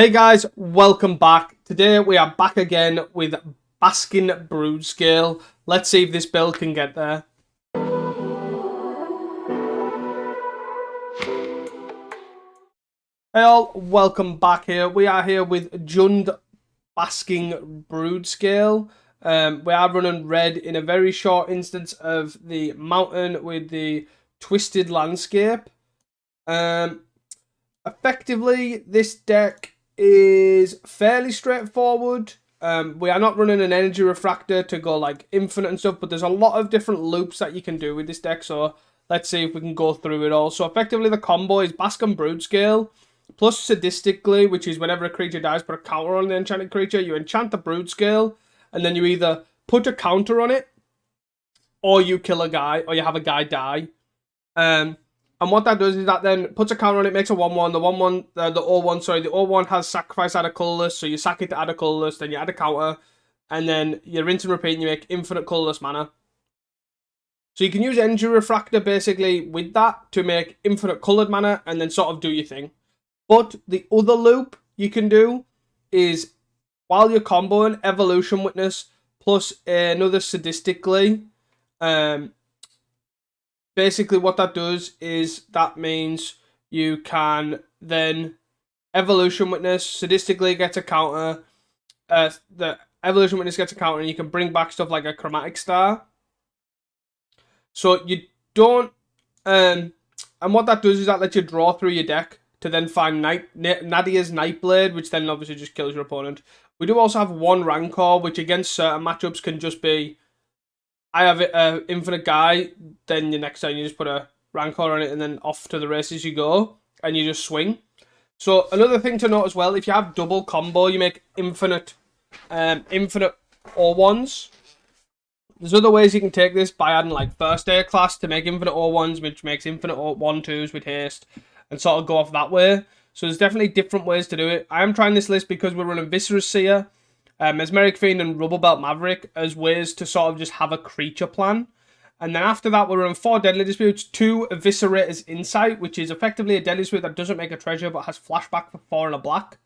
Hey guys, welcome back. Today we are back again with Basking Broodscale. Let's see if this build can get there. Hey all, welcome back here. We are here with Jund Basking Broodscale. We are running red in a very short instance of the mountain with the twisted landscape. Effectively, this deck is fairly straightforward. We are not running an energy refractor to go like infinite and stuff, but there's a lot of different loops that you can do with this deck, so let's see if we can go through it all. So effectively the combo is Basking Broodscale plus Sadistic Glee, which is whenever a creature dies, put a counter on the enchanted creature. You enchant the Broodscale, and then you either put a counter on it, or you kill a guy, or you have a guy die. And what that does is that then puts a counter on it, makes a 1-1. The 1-1, the 0-1, sorry, the 0-1 has sacrifice, add a colorless, so you sack it to add a colorless, then you add a counter, and then you rinse and repeat and you make infinite colorless mana. So you can use Energy Refractor basically with that to make infinite colored mana and then sort of do your thing. But the other loop you can do is while you're comboing Evolution Witness plus another Sadistic Glee. Basically what that does is that means you can then Evolution Witness, Sadistically gets a counter, the Evolution Witness gets a counter, and you can bring back stuff like a Chromatic Star. So you don't, and what that does is that lets you draw through your deck to then find Nadia's Nightblade, which then obviously just kills your opponent. We do also have one Rancor, which against certain matchups can just be, I have an infinite guy, then the next time you just put a Rancor on it and then off to the races you go, and you just swing. So another thing to note as well, if you have double combo, you make infinite O1s. There's other ways you can take this by adding like first air class to make infinite O1s, which makes infinite 1-2s with haste, and sort of go off that way. So there's definitely different ways to do it. I am trying this list because we're running Viscera's Seer, Mesmeric Fiend and Rubble Belt Maverick as ways to sort of just have a creature plan. And then after that, we're running 4 Deadly Disputes, 2 Eviscerator's Insight, which is effectively a Deadly Dispute that doesn't make a treasure but has flashback for 4 and a black.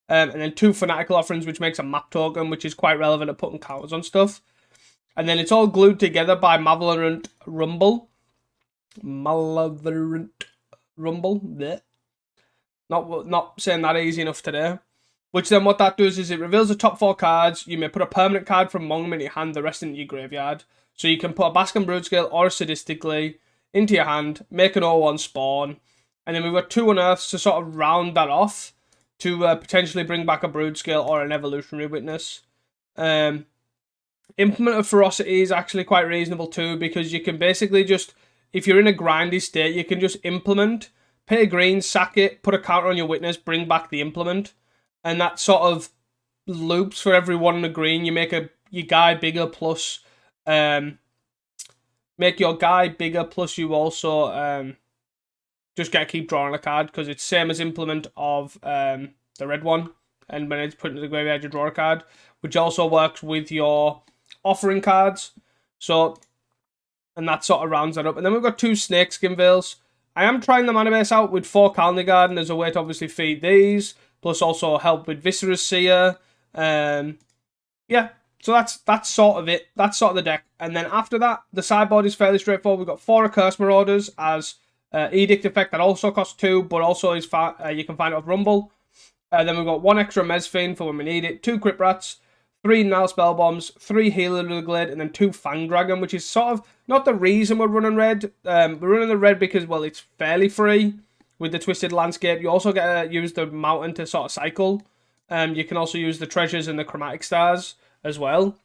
And then 2 Fanatical Offerings, which makes a map token, which is quite relevant at putting counters on stuff. And then it's all glued together by Malevolent Rumble. Malevolent Rumble. Blech. Not saying that easy enough today. Which then what that does is it reveals the top 4 cards. You may put a permanent card from among them in your hand, the rest into your graveyard. So you can put a Basking Broodscale or a Sadistically into your hand, make an 0-1 spawn, and then we've got 2 Unearths to sort of round that off to potentially bring back a Broodscale or an Evolutionary Witness. Implement of Ferocity is actually quite reasonable too, because you can basically just, if you're in a grindy state, you can just implement, pay a green, sack it, put a counter on your Witness, bring back the implement. And that sort of loops for every 1 in a green. You make your guy bigger plus make your guy bigger plus you also just get to keep drawing a card, because it's same as implement of the red one. And when it's put into the graveyard, you draw a card, which also works with your offering cards. So, and that sort of rounds that up. And then we've got 2 Snakeskin Veils. I am trying the mana base out with 4 Calendar Garden as a way to obviously feed these, plus also help with Viscera's Seer. Yeah, so that's sort of it. That's sort of the deck. And then after that, the sideboard is fairly straightforward. We've got 4 Accursed Marauders as Edict effect that also costs 2, but also is you can find it off Rumble. Then we've got 1 extra Mezfiend for when we need it, 2 Crypt Rats, 3 Nile Spell Bombs, 3 Healer of the Glade, and then 2 Fang Dragon, which is sort of not the reason we're running red. We're running the red because, well, it's fairly free with the Twisted Landscape. You also get to use the Mountain to sort of cycle. You can also use the Treasures and the Chromatic Stars as well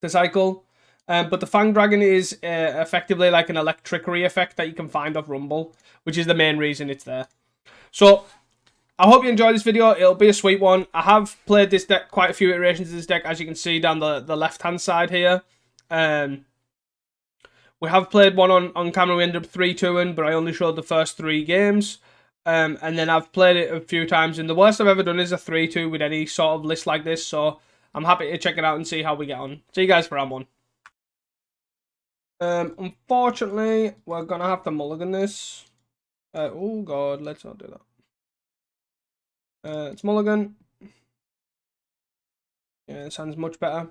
to cycle. But the Fang Dragon is effectively like an electricity effect that you can find off Rumble, which is the main reason it's there. So, I hope you enjoyed this video. It'll be a sweet one. I have played this deck, quite a few iterations of this deck, as you can see down the left-hand side here. We have played one on camera. We ended up 3-2-ing, but I only showed the first 3 games. And then I've played it a few times, and the worst I've ever done is a 3-2 with any sort of list like this. So I'm happy to check it out and see how we get on. See you guys for round 1. Unfortunately, we're going to have to mulligan this. Oh god, let's not do that. It's mulligan. Yeah, it sounds much better.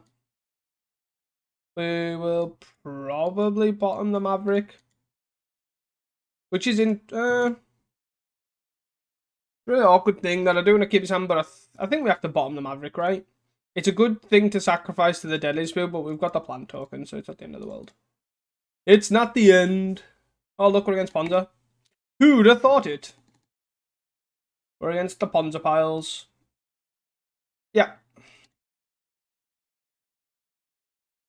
We will probably bottom the Maverick. Which is in really awkward thing that I do want to keep his hand, but I think we have to bottom the Maverick, right? It's a good thing to sacrifice to the Deadly Spirit, but we've got the plant token, so it's not the end of the world. It's not the end. Oh, look, we're against Ponza. Who'd have thought it? We're against the Ponza piles. Yeah.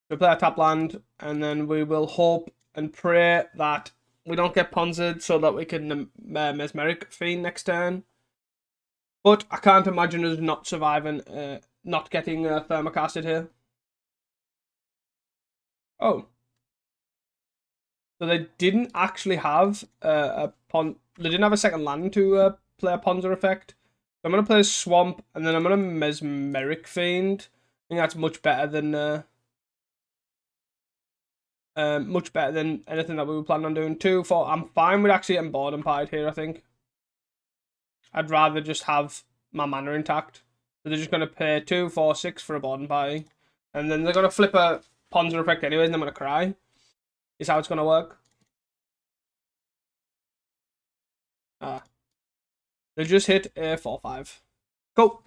We play our top land, and then we will hope and pray that we don't get Ponza'd so that we can Mesmeric Fiend next turn. But I can't imagine us not surviving, not getting Thermocasted here. Oh. So they didn't actually have they didn't have a second land to play a Ponza effect. So I'm going to play a Swamp, and then I'm going to Mesmeric Fiend. I think that's much better than anything that we were planning on doing. 2-4. I'm fine with actually getting board and pied here, I think. I'd rather just have my mana intact. So they're just going to pay 2, 4, 6 for a board and pie. And then they're going to flip a Ponza effect anyways, and I'm going to cry. Is how it's going to work. They just hit a 4-5. Go.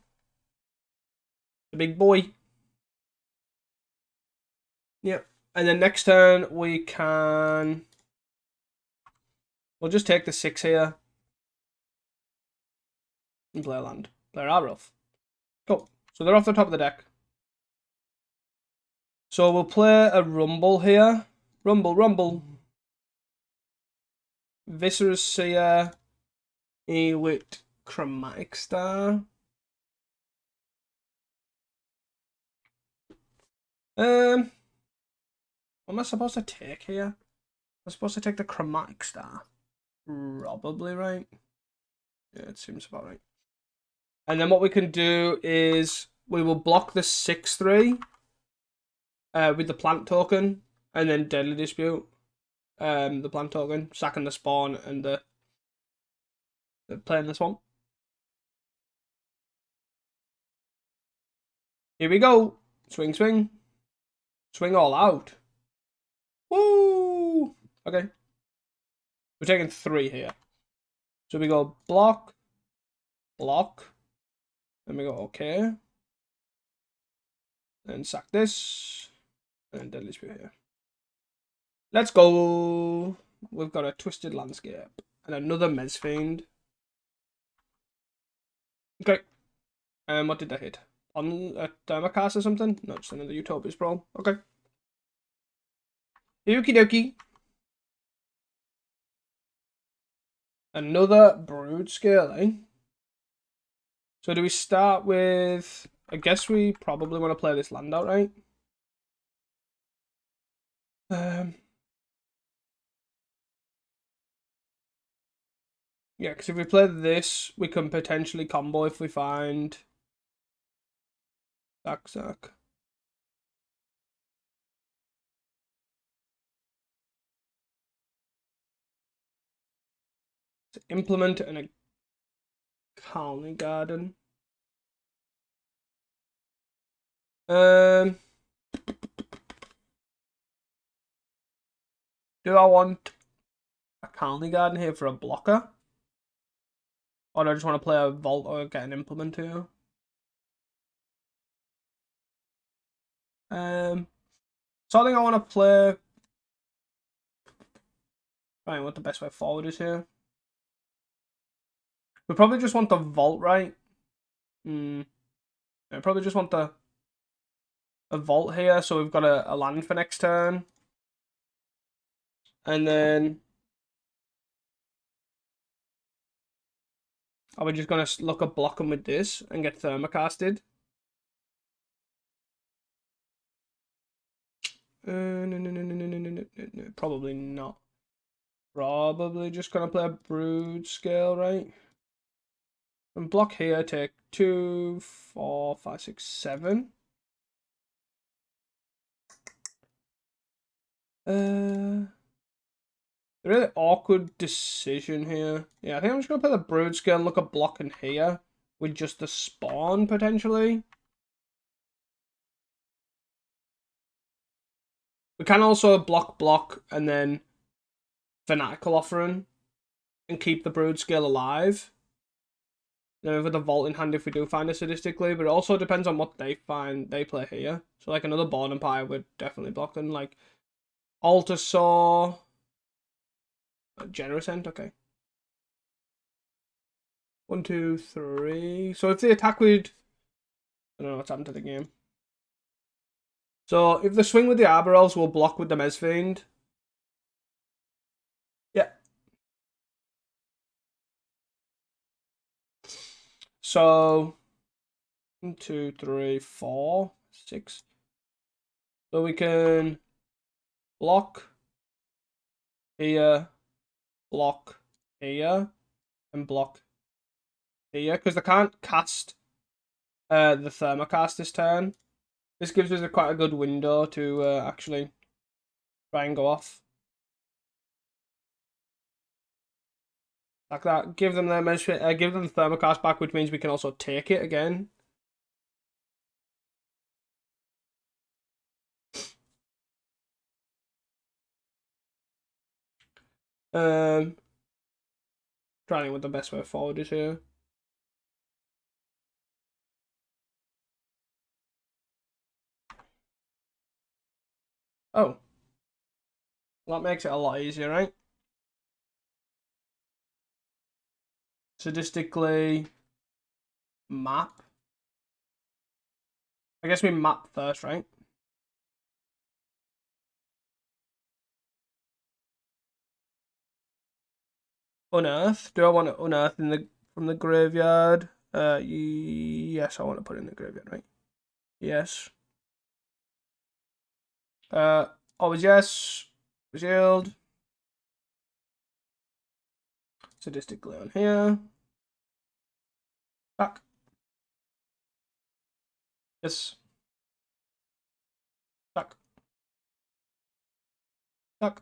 The big boy. Yep. And then next turn we can... We'll just take the 6 here. And play a land. Play our Rolf. Go. So they're off the top of the deck. So we'll play a Rumble here. Rumble, Rumble. Viscera's Seer. With Chromatic Star. What am I supposed to take here? I'm supposed to take the Chromatic Star. Probably, right? Yeah, it seems about right. And then what we can do is we will block the 6-3 with the plant token, and then Deadly Dispute the plant token, sacking the spawn and the playing the swamp. Here we go. Swing, swing. Swing all out. Woo! Okay. We're taking 3 here. So we go block, block. Then we go okay. Then sack this. And Deadly Spear here. Let's go. We've got a Twisted Landscape. And another Mez Fiend. Okay. What did I hit? On a Thermocast or something? No, just another Utopia Sprawl. Okay. Okie dokie. Another Broodscale, eh? So do we start with... I guess we probably want to play this land out, right? Yeah, because if we play this, we can potentially combo if we find... Sack. To implement a Colony Garden. Do I want a Colony Garden here for a blocker? Or do I just want to play a Vault or get an implement here? So I think I want to play... Right, what the best way forward is here. We probably just want the Vault, right? I probably just want a Vault here, so we've got a land for next turn. And then... Are we just going to look at blocking with this and get Thermocasted? No. Probably not. Probably just going to play a Broodscale, right? And block here, take 2, 4, 5, 6, 7. Really awkward decision here. Yeah, I think I'm just going to play the Broodscale, look at blocking here with just the spawn, potentially. We can also block, and then Fanatical Offering, and keep the Broodscale alive. Then with the Vault in hand if we do find a Sadistic Glee, but it also depends on what they play here. So like another Born Empire would definitely block them. Like Altar Saw, Generous End, okay. 1, 2, 3. So if they attack with, I don't know what's happened to the game. So if they swing with the Arbor Elves, we'll block with the Mesfiend. Yeah. So 1, 2, 3, 4, 6. So we can block here, block here, and block here, because they can't cast the Thermocast this turn. This gives us quite a good window to actually try and go off. Like that. Give them the Thermocast back, which means we can also take it again. Trying to think what the best way forward is here. Oh. Well, that makes it a lot easier, right? Sadistic Glee. Map. I guess we map first, right? Unearth. Do I want to unearth from the graveyard? Yes, I want to put it in the graveyard, right? Yes. Always yes. Shield. Sadistic Glee on here. Back. Yes. Back. Back.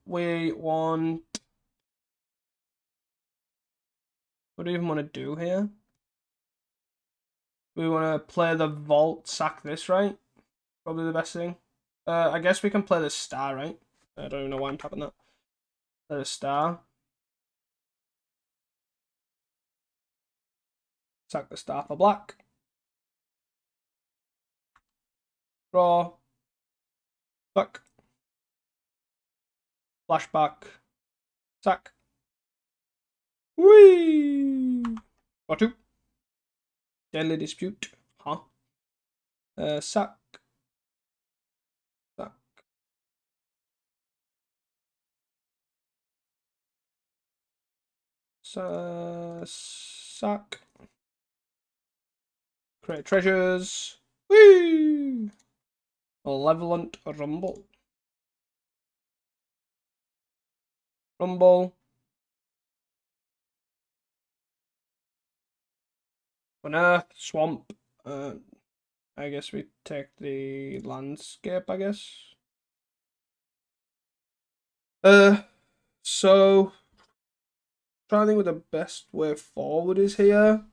We want. What do we even want to do here? We want to play the Vault, sack this, right? Probably the best thing. I guess we can play the Star, right? I don't even know why I'm tapping that. Play the Star. Sack the Star for black. Draw. Back. Flashback. Sack. Whee! Or 2. Deadly Dispute. Huh? Sack. Sack. Sack. Create treasures. Whee! Malevolent Rumble. Rumble. Unearth. Swamp. I guess we take the landscape, I guess. So trying to think what the best way forward is here.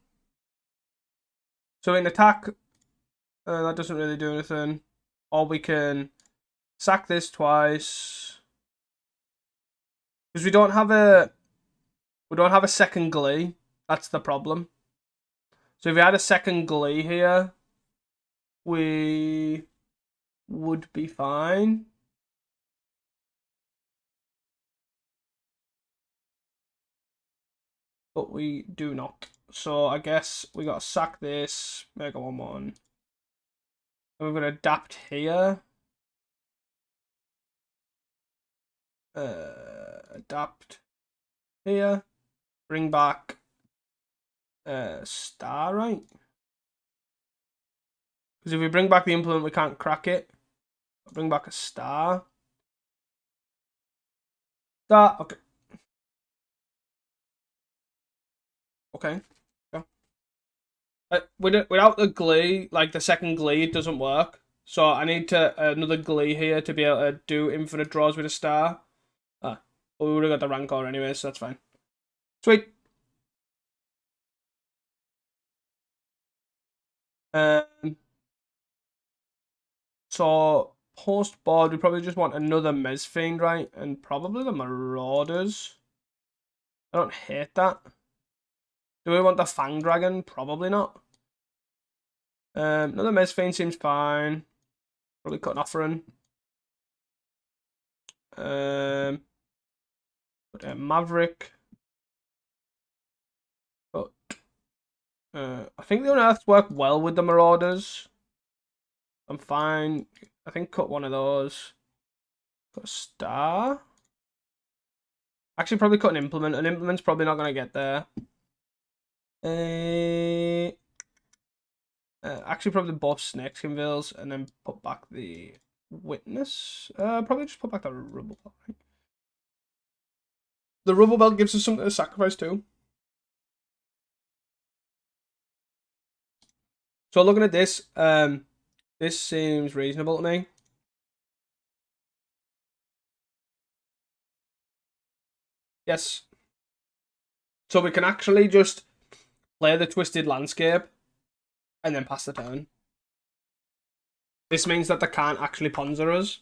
So in attack, that doesn't really do anything. Or we can sack this twice. Because we don't have a second Glee. That's the problem. So if we had a second Glee here, we would be fine. But we do not. So I guess we gotta sack this, make a 1/1. And we're gonna adapt here. Adapt here. Bring back Star, right? Because if we bring back the implement, we can't crack it. I'll bring back a Star. Star, okay. Okay. Yeah. Without the Glee, like the second Glee, it doesn't work. So I need to another Glee here to be able to do infinite draws with a star. Ah, well, we would have got the Rancor anyway, so that's fine. Sweet. So post board, we probably just want another Mezfiend, right? And probably the Marauders. I don't hate that. Do we want the Fang Dragon? Probably not. Another Mezfiend seems fine. Probably cut an offering. Maverick. But I think the Unearths work well with the Marauders. I'm fine. I think cut one of those. Cut a star. Actually, probably cut an implement. An implement's probably not going to get there. Actually, probably both Snakeskinvilles and then put back the Witness. Probably just put back the Rubble Belt. Right? The Rubble Belt gives us something to sacrifice too. So looking at this, this seems reasonable to me. Yes. So we can actually just play the Twisted Landscape and then pass the turn. This means that they can't actually Ponzer us.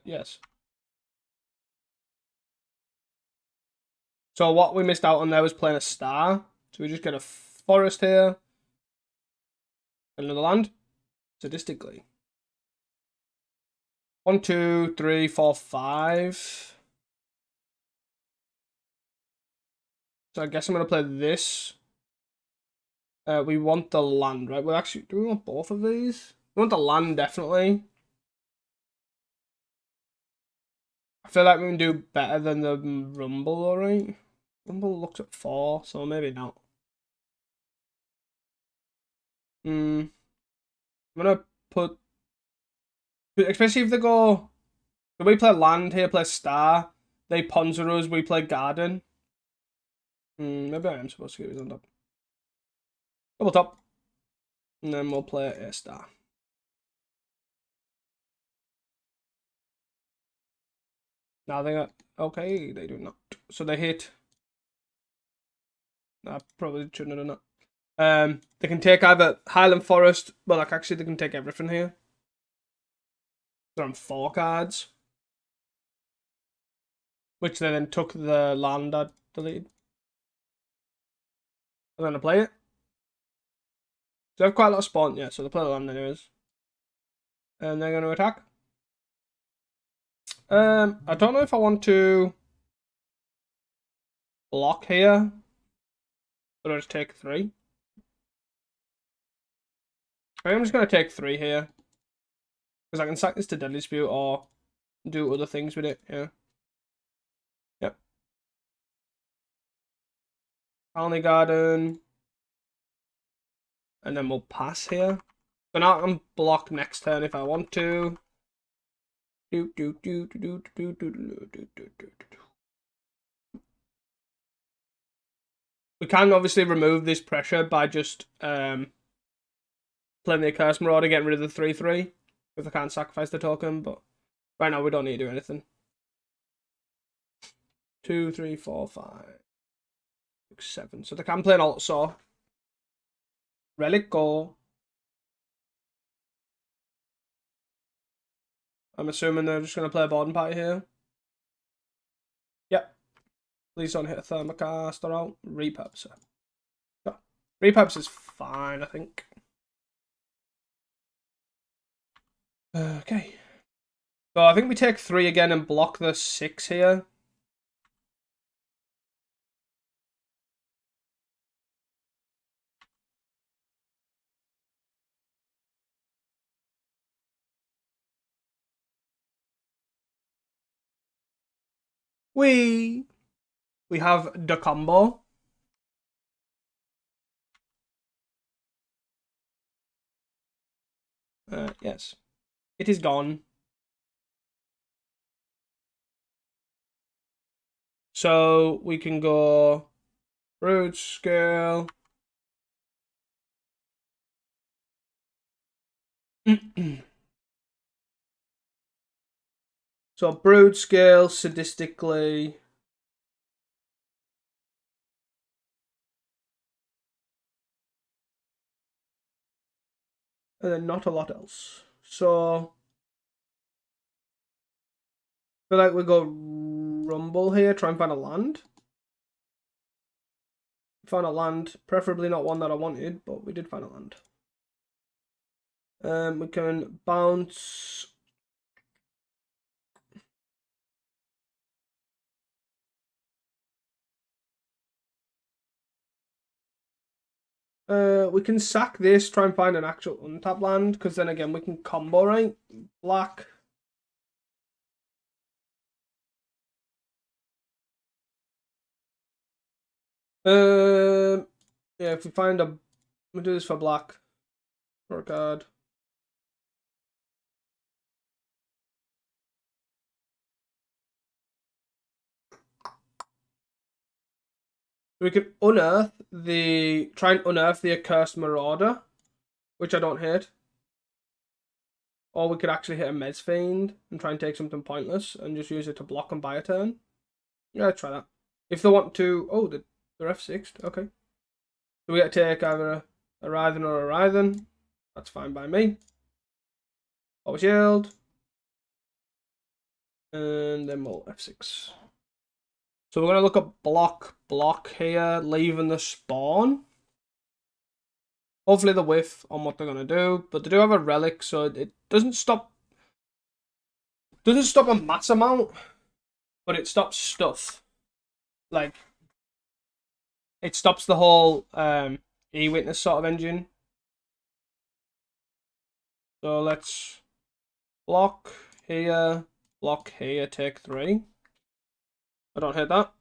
Yes. So what we missed out on there was playing a star. So we just get a forest here. Another land. Sadistic Glee. 1, 2, 3, 4, 5. So I guess I'm going to play this. We want the land, right? Well, actually, do we want both of these? We want the land, definitely. I feel like we can do better than the Rumble, alright? Rumble looks at 4, so maybe not. I'm gonna put... Especially if they go... If we play land here, play star. They Ponzer us, we play garden. Maybe I am supposed to get these on top. Double top. And then we'll play a star. Now they got... Okay, they do not. So they hit... I probably shouldn't have done that. They can take either Highland Forest, but like actually they can take everything here. They're on 4 cards. Which they then took the land I deleted. I'm gonna play it. So they have quite a lot of spawn, yeah, so they play the land anyways. And they're gonna attack. I don't know if I want to block here. Or just take 3. I think I'm just gonna take 3 here. Because I can sack this to Deadly Dispute or do other things with it, yeah. Yep. Colony Garden. And then we'll pass here. So now I can block next turn if I want to. We can obviously remove this pressure by just playing the Accursed Marauder, getting rid of the 3/3 if I can't sacrifice the token, but right now we don't need to do anything. 2, 3, 4, 5, 6, 7. So they can play an Alt Saw. Relic go. I'm assuming they're just going to play a Borden Party here. Yep. Please don't hit a Thermocast or out. Repurposer. Yeah. Repurpose is fine, I think. Okay. So I think we take 3 again and block the 6 here. We have the combo. Yes. It is gone. So we can go brood scale. So brood scale, Sadistic Glee. And then not a lot else. So I feel like we go rumble here, try and find a land. Found a land, preferably not one that I wanted, but we did find a land. We can bounce. We can sack this, try and find an actual untap land, because then again we can combo, right? Black. Yeah, if we find a, we'll do this for black. For a card. We can unearth the, try and unearth the Accursed Marauder, which I don't hate. Or we could actually hit a Mez Fiend and try and take something pointless and just use it to block and buy a turn. Yeah, try that. If they want to, oh, they're F6'd, okay. So we get to take either a Rythen or a Rythen. That's fine by me. Power Shield. And then we'll F6. So we're going to look at block here, leaving the spawn. Hopefully the whiff on what they're going to do. But they do have a relic, so it doesn't stop. Doesn't stop a mass amount, but it stops stuff. Like, it stops the whole E-Witness sort of engine. So let's block here, take 3. I don't hit that.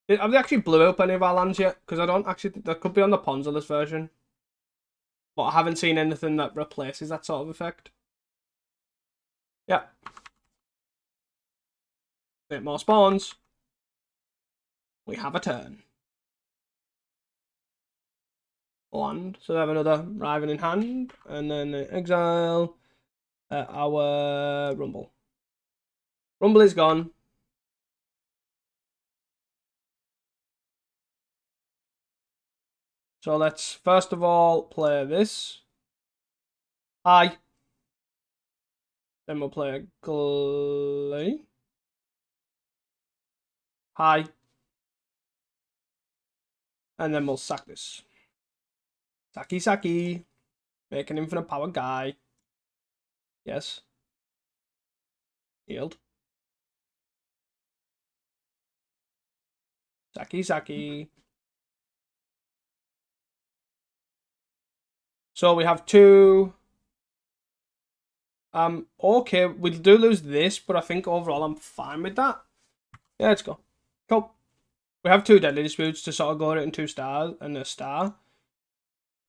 Have they actually blew up any of our lands yet? Because I don't actually think that could be on the Pons of this version. But I haven't seen anything that replaces that sort of effect. Yeah. 8 more spawns. We have a turn. Land. So they have another Riven in hand. And then exile our Rumble. Rumble is gone. So let's first of all play this. Hi. Then we'll play a Glee. Hi. And then we'll sack this. Saki. Make an infinite power guy. Yes. Healed. Saki. So we have 2. Okay, we do lose this, but I think overall I'm fine with that. Yeah, let's go. Cool. We have 2 Deadly Disputes to sort of go at it in 2 stars and a star.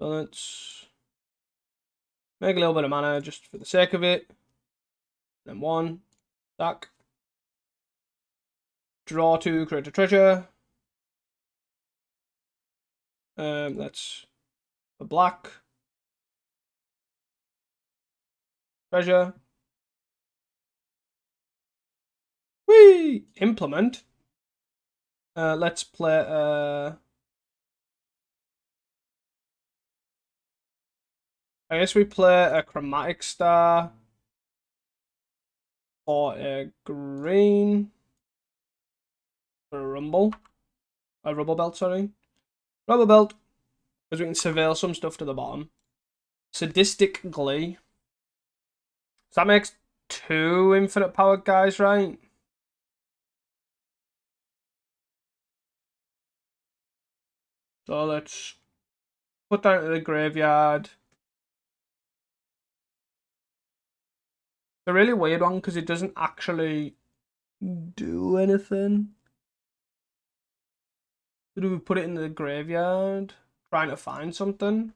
So let's make a little bit of mana just for the sake of it. Then 1. Sack. Draw 2, create a treasure. That's a black. Treasure. Whee! Implement. Let's play I guess we play a Chromatic Star or a green for a Rumble. A Rubble Belt, sorry. Rubble Belt, because we can surveil some stuff to the bottom. Sadistic Glee. So that makes 2 infinite power guys, right? So let's put that into the graveyard. It's a really weird one because it doesn't actually do anything. Do we put it in the graveyard? Trying to find something.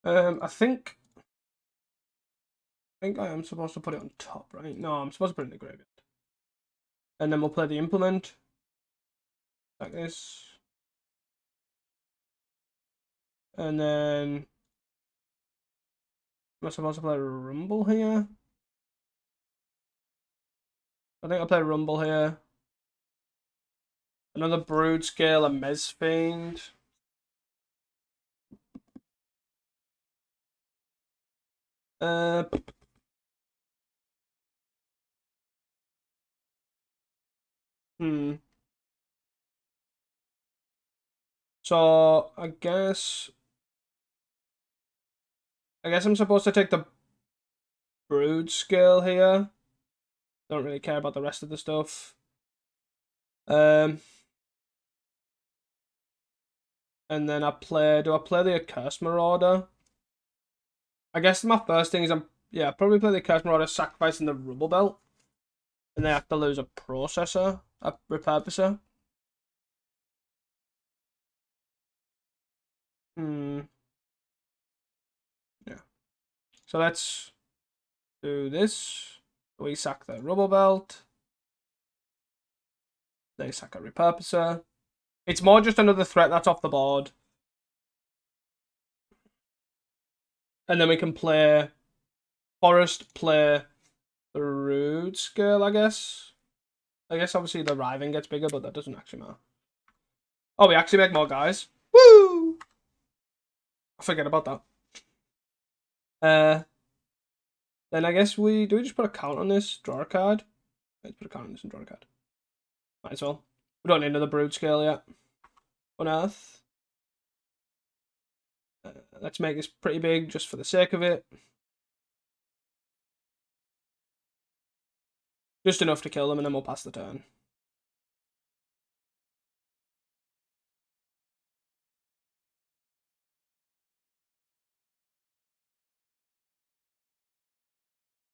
I think think I am supposed to put it on top, right? No, I'm supposed to put it in the graveyard. And then we'll play the implement. Like this. And then... Am I supposed to play Rumble here? I think I'll play Rumble here. Another Broodscale, a Mezfiend. Uh... Hmm. So, I guess I'm supposed to take the Broodscale here. Don't really care about the rest of the stuff. And then do I play the Accursed Marauder? I guess my first thing is probably play the Accursed Marauder, sacrificing the Rubble Belt. And they have to lose a processor, a repurposer. Yeah. So let's do this. We sack the Rubble Belt. They sack a repurposer. It's more just another threat that's off the board. And then we can play Forest, play the Broodscale, I guess. I guess obviously the Riven gets bigger, but that doesn't actually matter. Oh, we actually make more guys. Woo! I forget about that. Then I guess we just put a count on this, draw a card. Let's put a count on this and draw a card. Might as well. We don't need another Broodscale yet. Unearth. Let's make this pretty big just for the sake of it. Just enough to kill them, and then we'll pass the turn.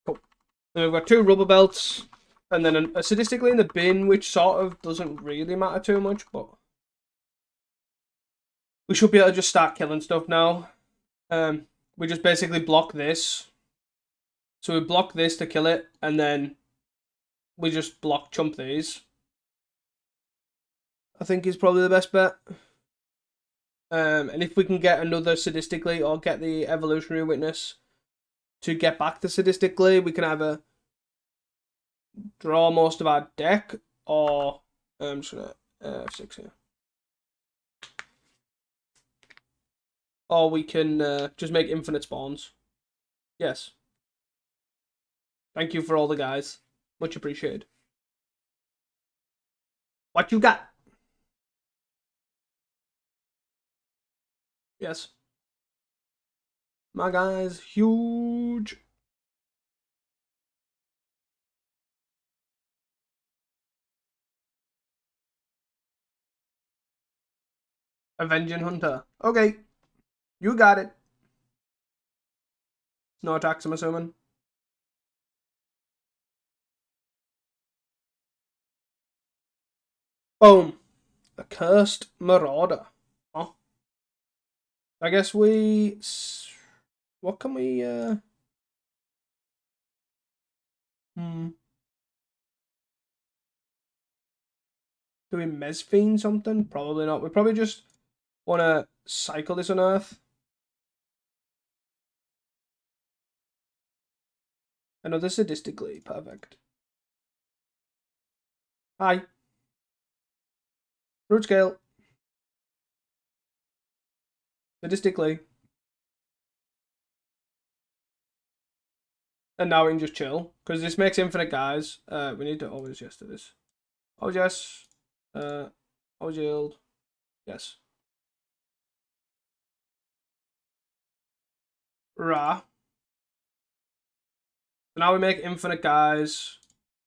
Cool. Then we've got 2 Rubber Belts, and then a Sadistic Glee in the bin, which sort of doesn't really matter too much, but we should be able to just start killing stuff now. We just basically block this. So we block this to kill it, and then we just block chump these. I think is probably the best bet. And if we can get another Sadistic Glee or get the Evolutionary Witness to get back to Sadistic Glee, we can either draw most of our deck, or I'm just gonna F6 here. Or we can just make infinite spawns. Yes. Thank you for all the guys. Much appreciated. What you got? Yes. My guy's huge. Avenging Hunter. Okay. You got it. No attacks, I'm assuming. Boom. Accursed Marauder. Oh. I guess we... What can we... Do we Mezfiend something? Probably not. We probably just want to cycle this Unearth. Another Sadistic Glee. Perfect. Hi. Broodscale. Sadistic Glee. And now we can just chill. Because this makes infinite guys. We need to always yes to this. Oh, yes. Always yield. Yes. Rah. So now we make infinite guys.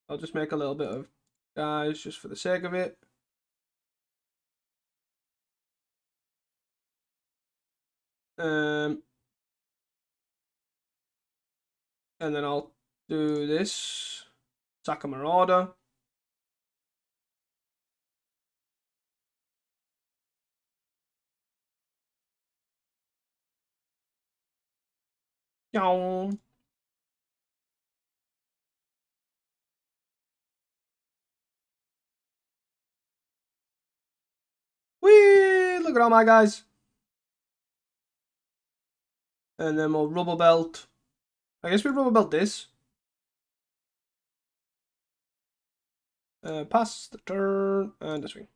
I'll just make a little bit of guys just for the sake of it. And then I'll do this. Sack a Marauder. look at all my guys. And then we'll rubber belt. I guess we rubber belt this. Pass the turn and this way.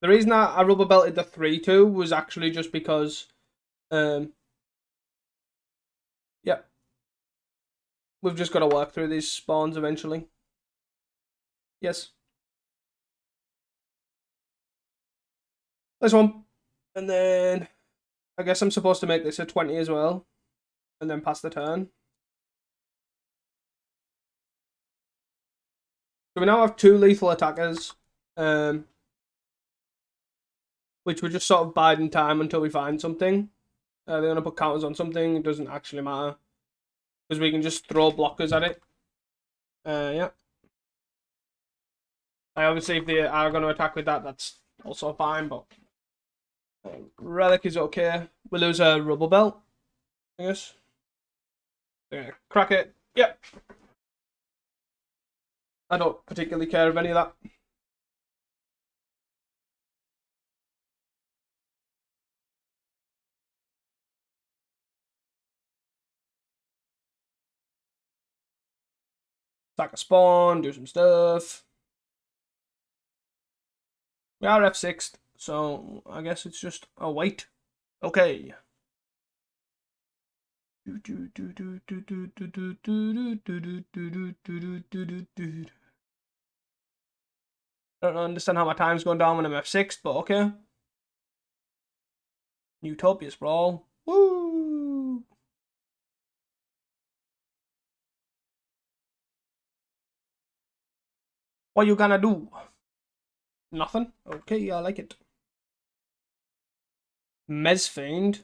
The reason I rubber belted the 3-2 was actually just because, yeah, we've just got to work through these spawns eventually. Yes. This one. And then I guess I'm supposed to make this a 20 as well. And then pass the turn. So we now have 2 lethal attackers. Which we're just sort of biding time until we find something. They're going to put counters on something. It doesn't actually matter. Because we can just throw blockers at it. Yeah. Obviously, if they are going to attack with that, that's also fine, but relic is okay. We lose a rubber belt, I guess. Yeah, crack it. Yep. I don't particularly care of any of that. Attack a spawn, do some stuff. We are F6'd, so I guess it's just a wait. Okay. I don't understand how my time's going down when I'm F6'd, but okay. Utopia Sprawl. Woo! What you gonna do? Nothing? Okay, I like it. Mezfiend.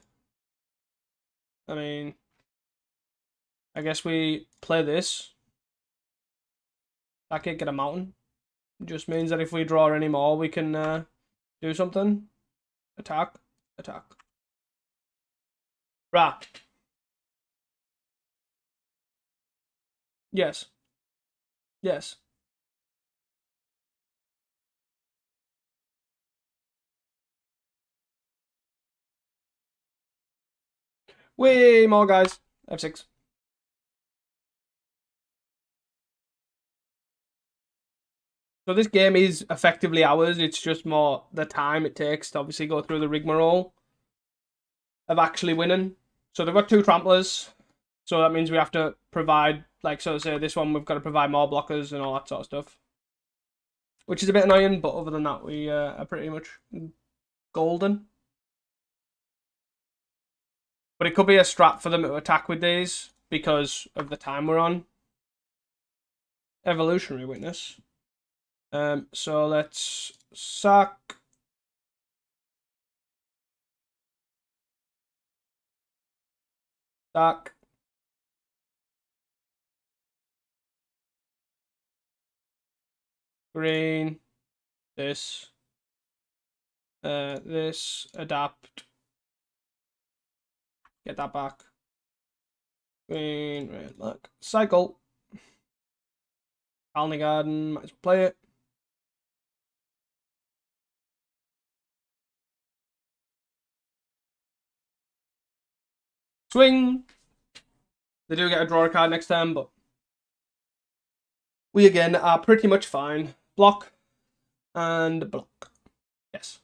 I mean, I guess we play this. I can't get a mountain. It just means that if we draw any more, we can do something. Attack. Attack. Rah. Yes. Yes. Way more guys. F6. So this game is effectively ours. It's just more the time it takes to obviously go through the rigmarole of actually winning. So they've got 2 tramplers. So that means we have to provide, like, so say this one, we've got to provide more blockers and all that sort of stuff. Which is a bit annoying, but other than that, we are pretty much golden. But it could be a strat for them to attack with these because of the time we're on. Evolutionary Witness. So let's sack. Sack. Green. This. This. Adapt. Get that back. Green. Red. Look. Cycle. Colony Garden. Might as well play it. Swing. They do get a draw card next turn, but we again are pretty much fine. Block and block. Yes.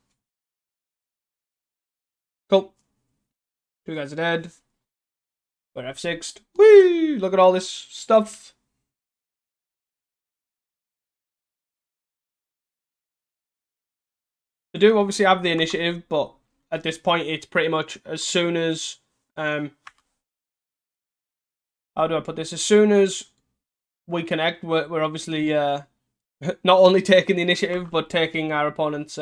Cool. 2 guys are dead. We're F6'd. Whee! Look at all this stuff. They do obviously have the initiative, but at this point it's pretty much as soon as how do I put this? As soon as we connect, we're obviously not only taking the initiative, but taking our opponent's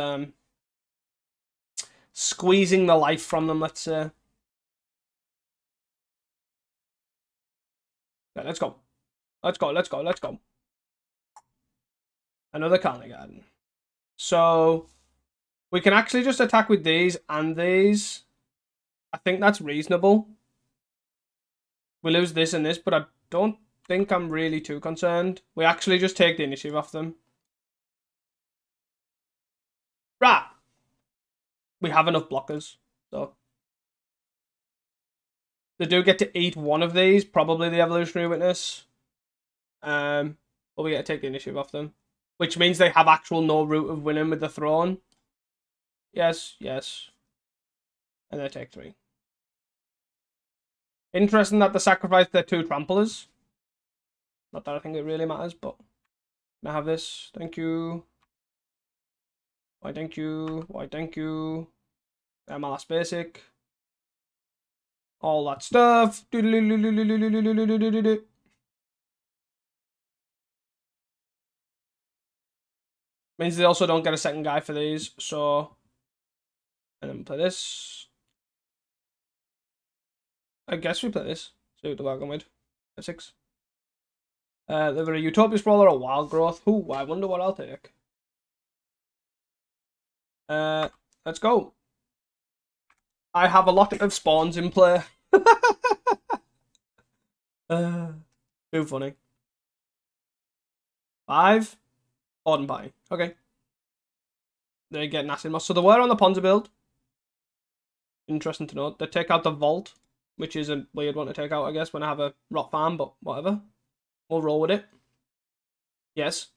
squeezing the life from them, let's say. Okay, let's go. Let's go, let's go, let's go. Another Colony Garden. So we can actually just attack with these and these. I think that's reasonable. We lose this and this, but I don't think I'm really too concerned. We actually just take the initiative off them. Rah! we have enough blockers. So they do get to eat one of these, probably the Evolutionary Witness. But we get to take the initiative off them, which means they have actual no route of winning with the throne. Yes, yes. And they take 3. Interesting that they sacrificed their 2 tramplers. Not that I think it really matters, but can I have this? Thank you. Why, thank you. Why, thank you. My last basic. All that stuff. Means they also don't get a second guy for these, so. And then play this. I guess we play this. See what the bargain with. 6. They're a Utopia Sprawler or Wild Growth. Ooh, I wonder what I'll take. Let's go. I have a lot of spawns in play. Too funny. 5. Orden Pie. Okay. They get Acid Moss. So they were on the Ponza build. Interesting to note. They take out the Vault, which is a weird one to take out, I guess, when I have a Rock Farm, but whatever. We'll roll with it. Yes.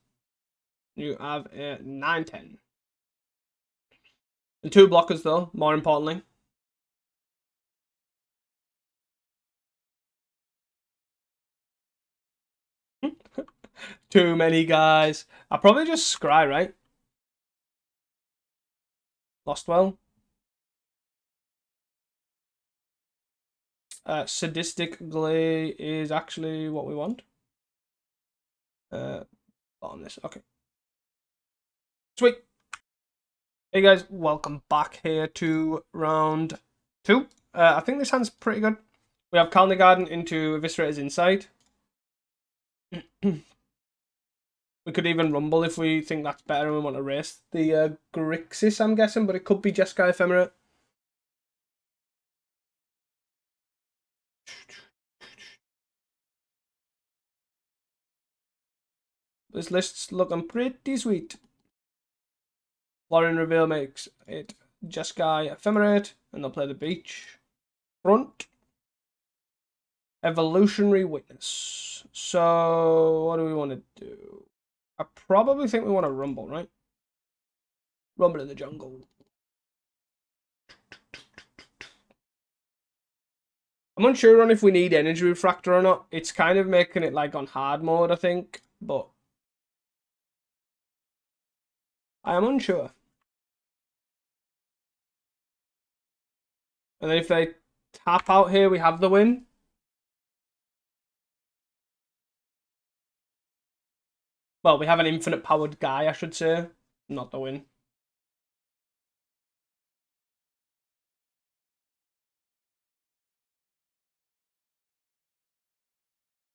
You have a 9-10. And 2 blockers, though, more importantly. Too many guys. I'll probably just scry, right? Lost well. Sadistic Glee is actually what we want. On this, okay. Sweet. Hey guys, welcome back here to round 2. I think this hand's pretty good. We have Colony Garden into Eviscerator's Insight. We could even Rumble if we think that's better and we want to race the Grixis, I'm guessing, but it could be Jeskai Ephemerate. This list's looking pretty sweet. Lauren Reveal makes it Jeskai Ephemerate, and they'll play the beach. Front. Evolutionary Witness. So, what do we want to do? I probably think we want to Rumble, right? Rumble in the jungle. I'm unsure on if we need Energy Refractor or not. It's kind of making it like on hard mode, I think, but I am unsure. And then if they tap out here, we have the win. Well, we have an infinite powered guy, I should say. Not the win.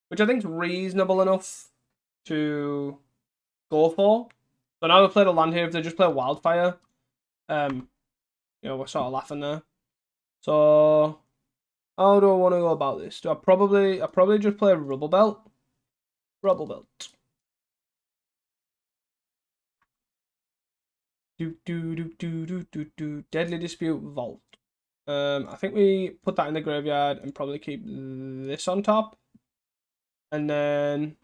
Which I think is reasonable enough to go for. So now they play the land here. If they just play Wildfire, you know, we're sort of laughing there. So how do I want to go about this? Do I probably just play Rubble Belt? Rubble Belt. Deadly Dispute Vault. I think we put that in the graveyard and probably keep this on top. And then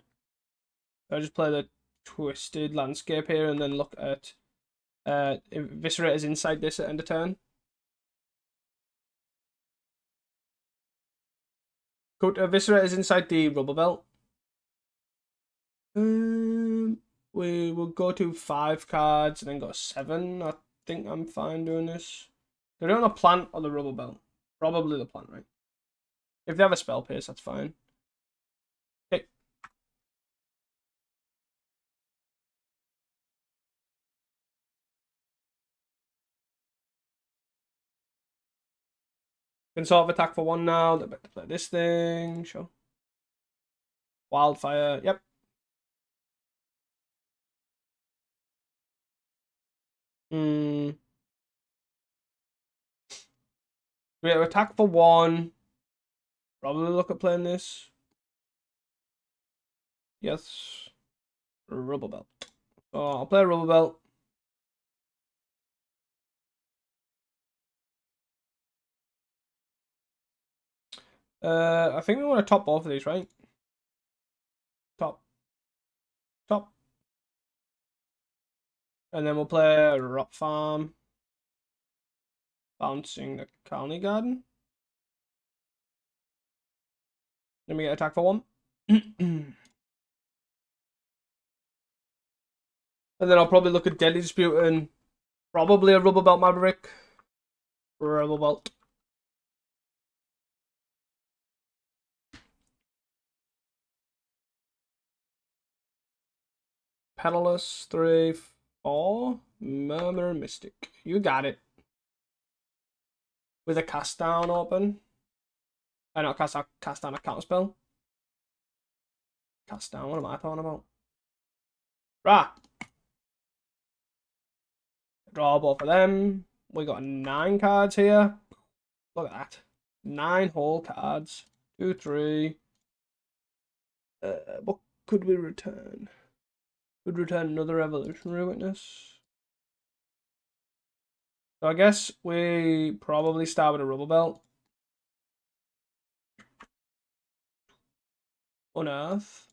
I just play the Twisted Landscape here and then look at Eviscerator's inside this at end of turn. Could Eviscerator's inside the Rubble Belt. We will go to 5 cards and then go 7. I think I'm fine doing this. They're doing a plant or the Rubble Belt. Probably the plant, right? If they have a Spell Pierce, that's fine. Okay. Can sort of attack for 1 now. They're about to play this thing. Sure. Wildfire. Yep. We have attack for 1. Probably look at playing this. Yes. Rubble Belt. So I'll play Rubble Belt. I think we want to top both of these, right? Top. Top. And then we'll play Rock Farm. Bouncing the Colony Garden. Let me get attack for 1. And then I'll probably look at Deadly Dispute and probably a Rubber Belt Maverick. Rubber Belt. Petalus, 3, 4. Murmur Mystic. You got it. With a cast down open. Not cast down a counter spell. Cast down, what am I talking about? Rah! Draw both of them. We got 9 cards here. Look at that. 9 whole cards. 2, 3. What could we return? Could return another Evolutionary Witness. So I guess we probably start with a Rubber Belt. Unearth.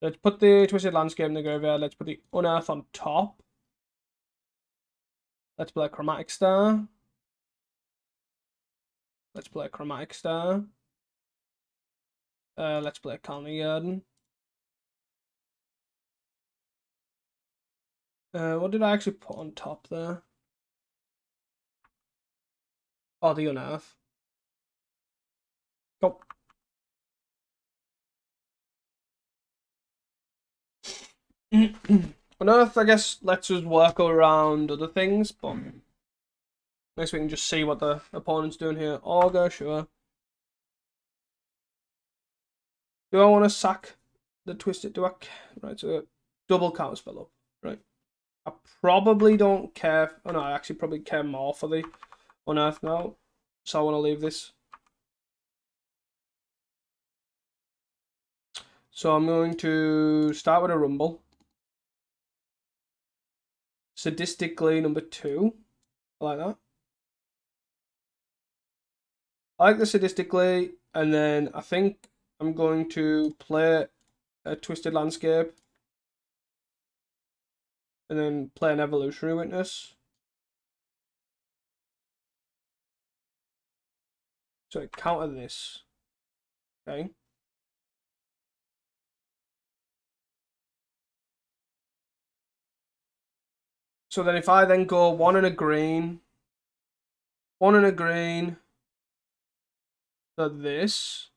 Let's put the Twisted Landscape in the graveyard. Let's put the Unearth on top. Let's play Chromatic Star. Let's play Chromatic Star. Let's play Colony Garden. What did I actually put on top there? Oh, the Unearth. Go. Unearth, I guess, lets us work around other things, but I guess we can just see what the opponent's doing here. Augur, sure. Do I want to sack the Twisted? Do I? Right, so double counter spell up. Right. I probably don't care. Oh no, I actually probably care more for the Unearth now. So I want to leave this. So I'm going to start with a Rumble. Sadistic Glee number 2. I like that. I like the Sadistic Glee, and then I think I'm going to play a Twisted Landscape. And then play an Evolutionary Witness. So I counter this. Okay. So then if I then go 1 and a green, 1 and a green for this,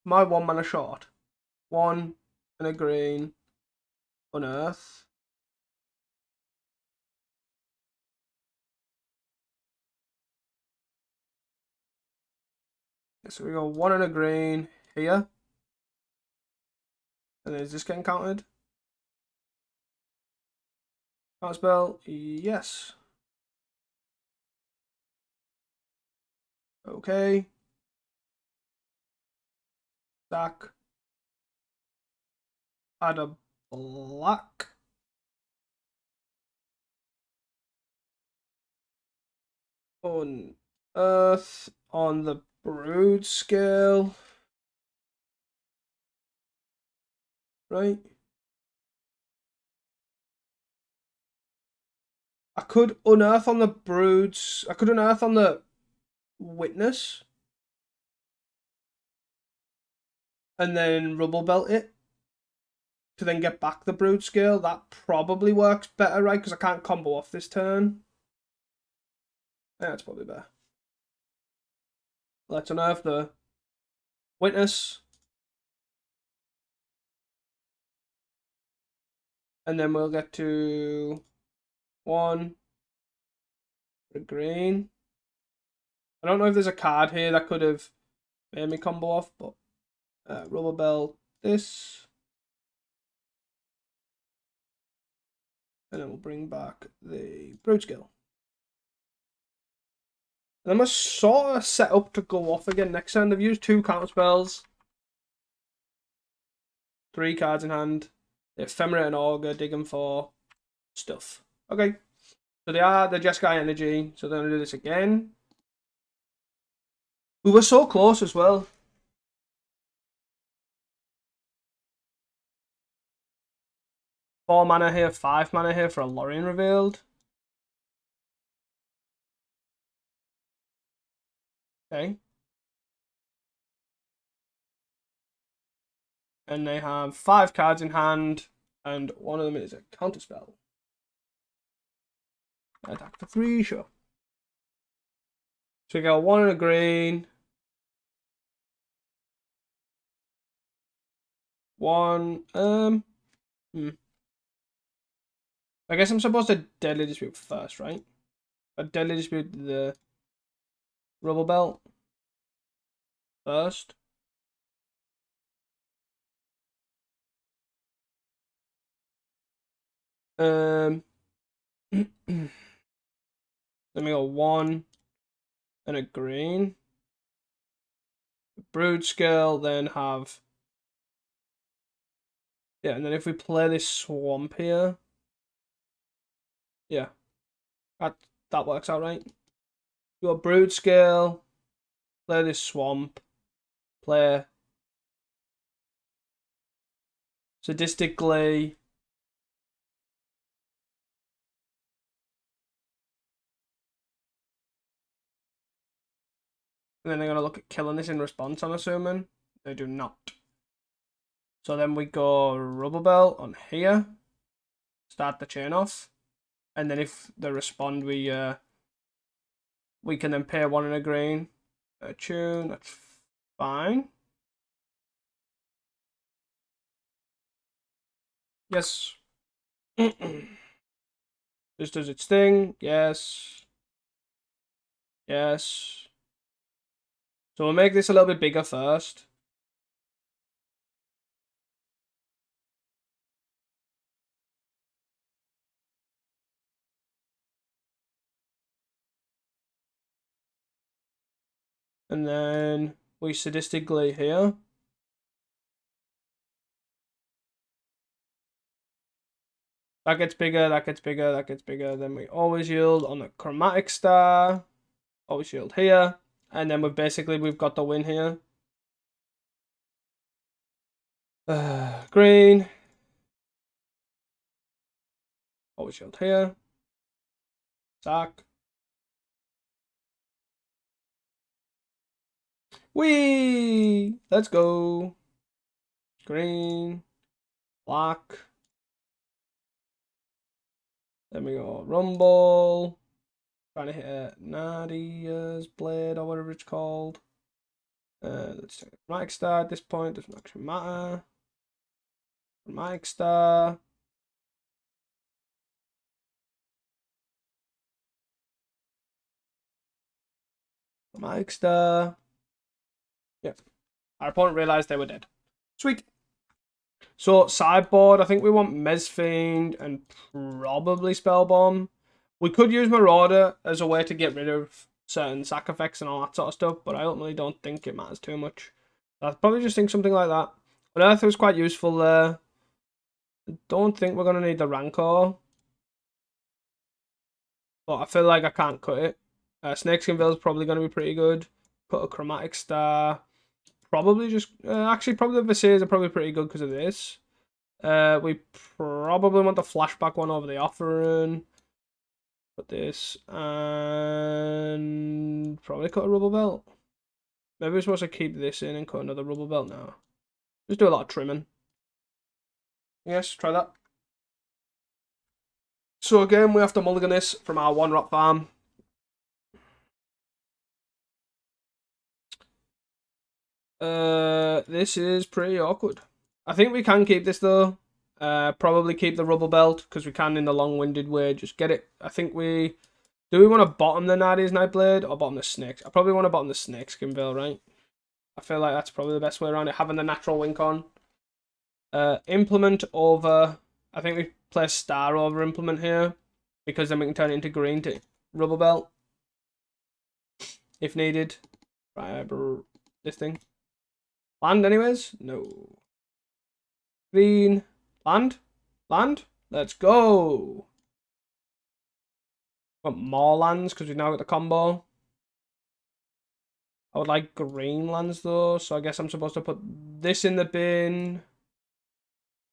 my 1 mana short. 1 and a green, Unearth. So we go 1 and a green here. And then is this getting counted? Counter spell, yes. Okay. Stack. Add a black. Unearth on the brood scale. Right. I could unearth on the broods. I could unearth on the witness. And then rubble belt it. To then get back the brood scale. That probably works better, right? Because I can't combo off this turn. Yeah, that's probably better. Let's unearth the witness. And then we'll get to 1. The green. I don't know if there's a card here that could have made me combo off, but rubber belt this. And then we'll bring back the brood scale. And then we're sort of set up to go off again next turn. They've used 2 counter spells. 3 cards in hand. The Ephemerate and Augur digging for stuff. Okay. So they just got energy. So they're going to do this again. We were so close as well. Four mana here, 5 mana here for a Lorien revealed. Okay. And they have 5 cards in hand, and one of them is a counterspell. Attack for 3, sure. So we got 1 and a green. 1, I guess I'm supposed to Deadly Dispute first, right? A Deadly Dispute the Rubble Belt first. Then we got 1 and a green. Broodscale, then have... Yeah, and then if we play this swamp here... Yeah. That works out right. You got Broodscale, play this swamp, play Sadistic Glee. And then they're going to look at killing this in response, I'm assuming. They do not. So then we go Rubble Belt on here. Start the chain off. And then if they respond, we can then pay 1 and a green. A tune, that's fine. Yes. This does its thing. Yes. Yes. So we'll make this a little bit bigger first. And then we Sadistic Glee here. That gets bigger, that gets bigger, that gets bigger. Then we always yield on the Chromatic Star. Always yield here. And then we've got the win here. Green. Always shield here. Sack. Whee! Let's go. Green. Black. Then we go Rumble. Trying to hit Nadia's Blade or whatever it's called. Let's take a Chromatic Star at this point. Doesn't actually matter. Chromatic Star. Chromatic Star. Yep. Our opponent realized they were dead. Sweet. So sideboard, I think we want Mesfiend and probably Spellbomb. We could use Marauder as a way to get rid of certain sack effects and all that sort of stuff, but I ultimately don't think it matters too much. I'd probably just think something like that. Unearth was quite useful there. I don't think we're going to need the Rancor. But I feel like I can't cut it. Snakeskin Veil is probably going to be pretty good. Put a Chromatic Star. Probably just... actually, probably the Viziers are probably pretty good because of this. We probably want the flashback one over the Offering. Put this. And... probably cut a Rubble Belt. Maybe we're supposed to keep this in and cut another Rubble Belt now. Just do a lot of trimming. Yes, try that. So again, we have to mulligan this from our 1-drop farm. This is pretty awkward. I think we can keep this though. Probably keep the Rubble Belt because we can in the long-winded way. Just get it. I think we... Do we want to bottom the Nadia's Nightblade or bottom the Snakes? I probably want to bottom the Snakeskin Veil, right? I feel like that's probably the best way around it. Having the natural wink on. Implement over... I think we play Star over Implement here. Because then we can turn it into green to Rubble Belt. If needed. Right, this thing. Land anyways? No. Green. Land? Land? Let's go. Want more lands because we've now got the combo. I would like green lands though, so I guess I'm supposed to put this in the bin.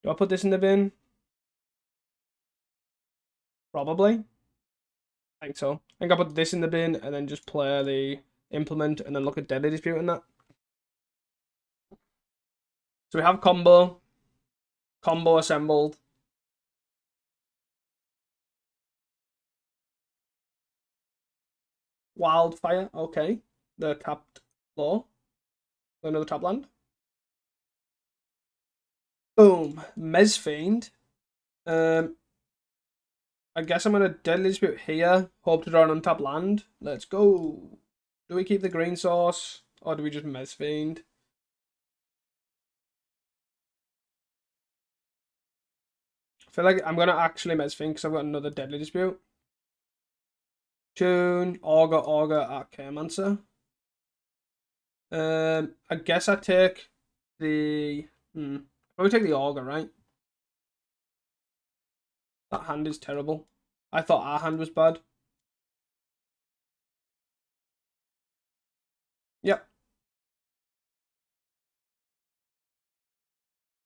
Do I put this in the bin? Probably. I think so. I think I put this in the bin and then just play the implement and then look at Deadly Dispute and that. So we have combo assembled. Wildfire, okay. The tapped floor. Another tap land. Boom. Mezfiend. I guess I'm gonna Deadly Dispute here. Hope to draw an untapped land. Let's go. Do we keep the green source or do we just Mezfiend? I feel like I'm gonna actually Mezfiend because I've got another Deadly Dispute. Tune, Augur, Archaeomancer. I guess I take the probably take the Augur, right? That hand is terrible. I thought our hand was bad. Yep.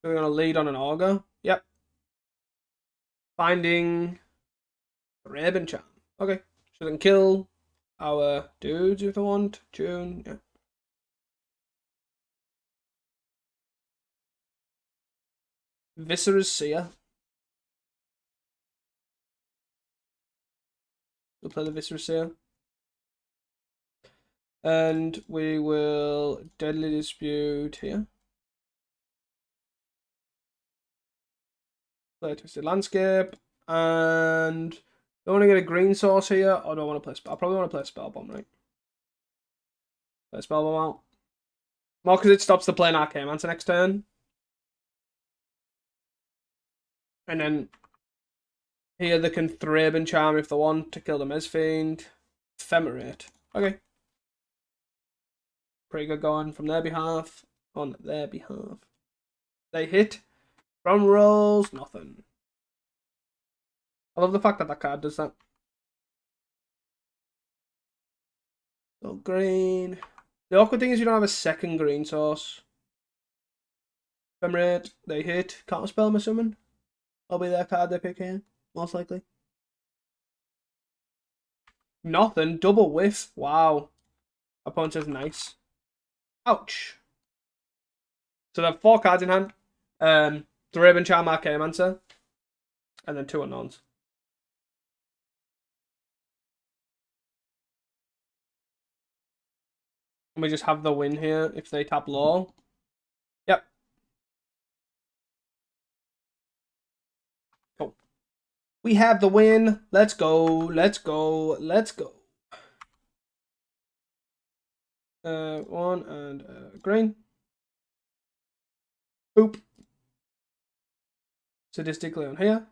We're gonna lead on an Augur. Yep. Finding Raven Charm. Okay. So they can kill our dudes if they want. Tune, yeah. Viscera's Seer. We'll play the Viscera's Seer. And we will Deadly Dispute here. Play Twisted Landscape. And do I want to get a green source here, or do I want to play I probably want to play Spellbomb, right? Play Spellbomb out. More because it stops the playing Archaeomancer next turn. And then here they can Thraben Charm if they want to kill the Mezfiend. Ephemerate. Okay. Pretty good going from their behalf. On their behalf. They hit. Drum rolls. Nothing. I love the fact that that card does that. So green. The awkward thing is you don't have a second green source. Ephemerate. They hit. Can't spell, I'm assuming. I'll be their card they pick here. Most likely. Nothing. Double whiff. Wow. Opponent says nice. Ouch. So they have 4 cards in hand. Thraben Charm, Archaeomancer. And then 2 unknowns. And we just have the win here if they tap low. Yep. Cool. We have the win. Let's go. Let's go. Let's go. 1 and green. Boop. Sadistic Glee on here.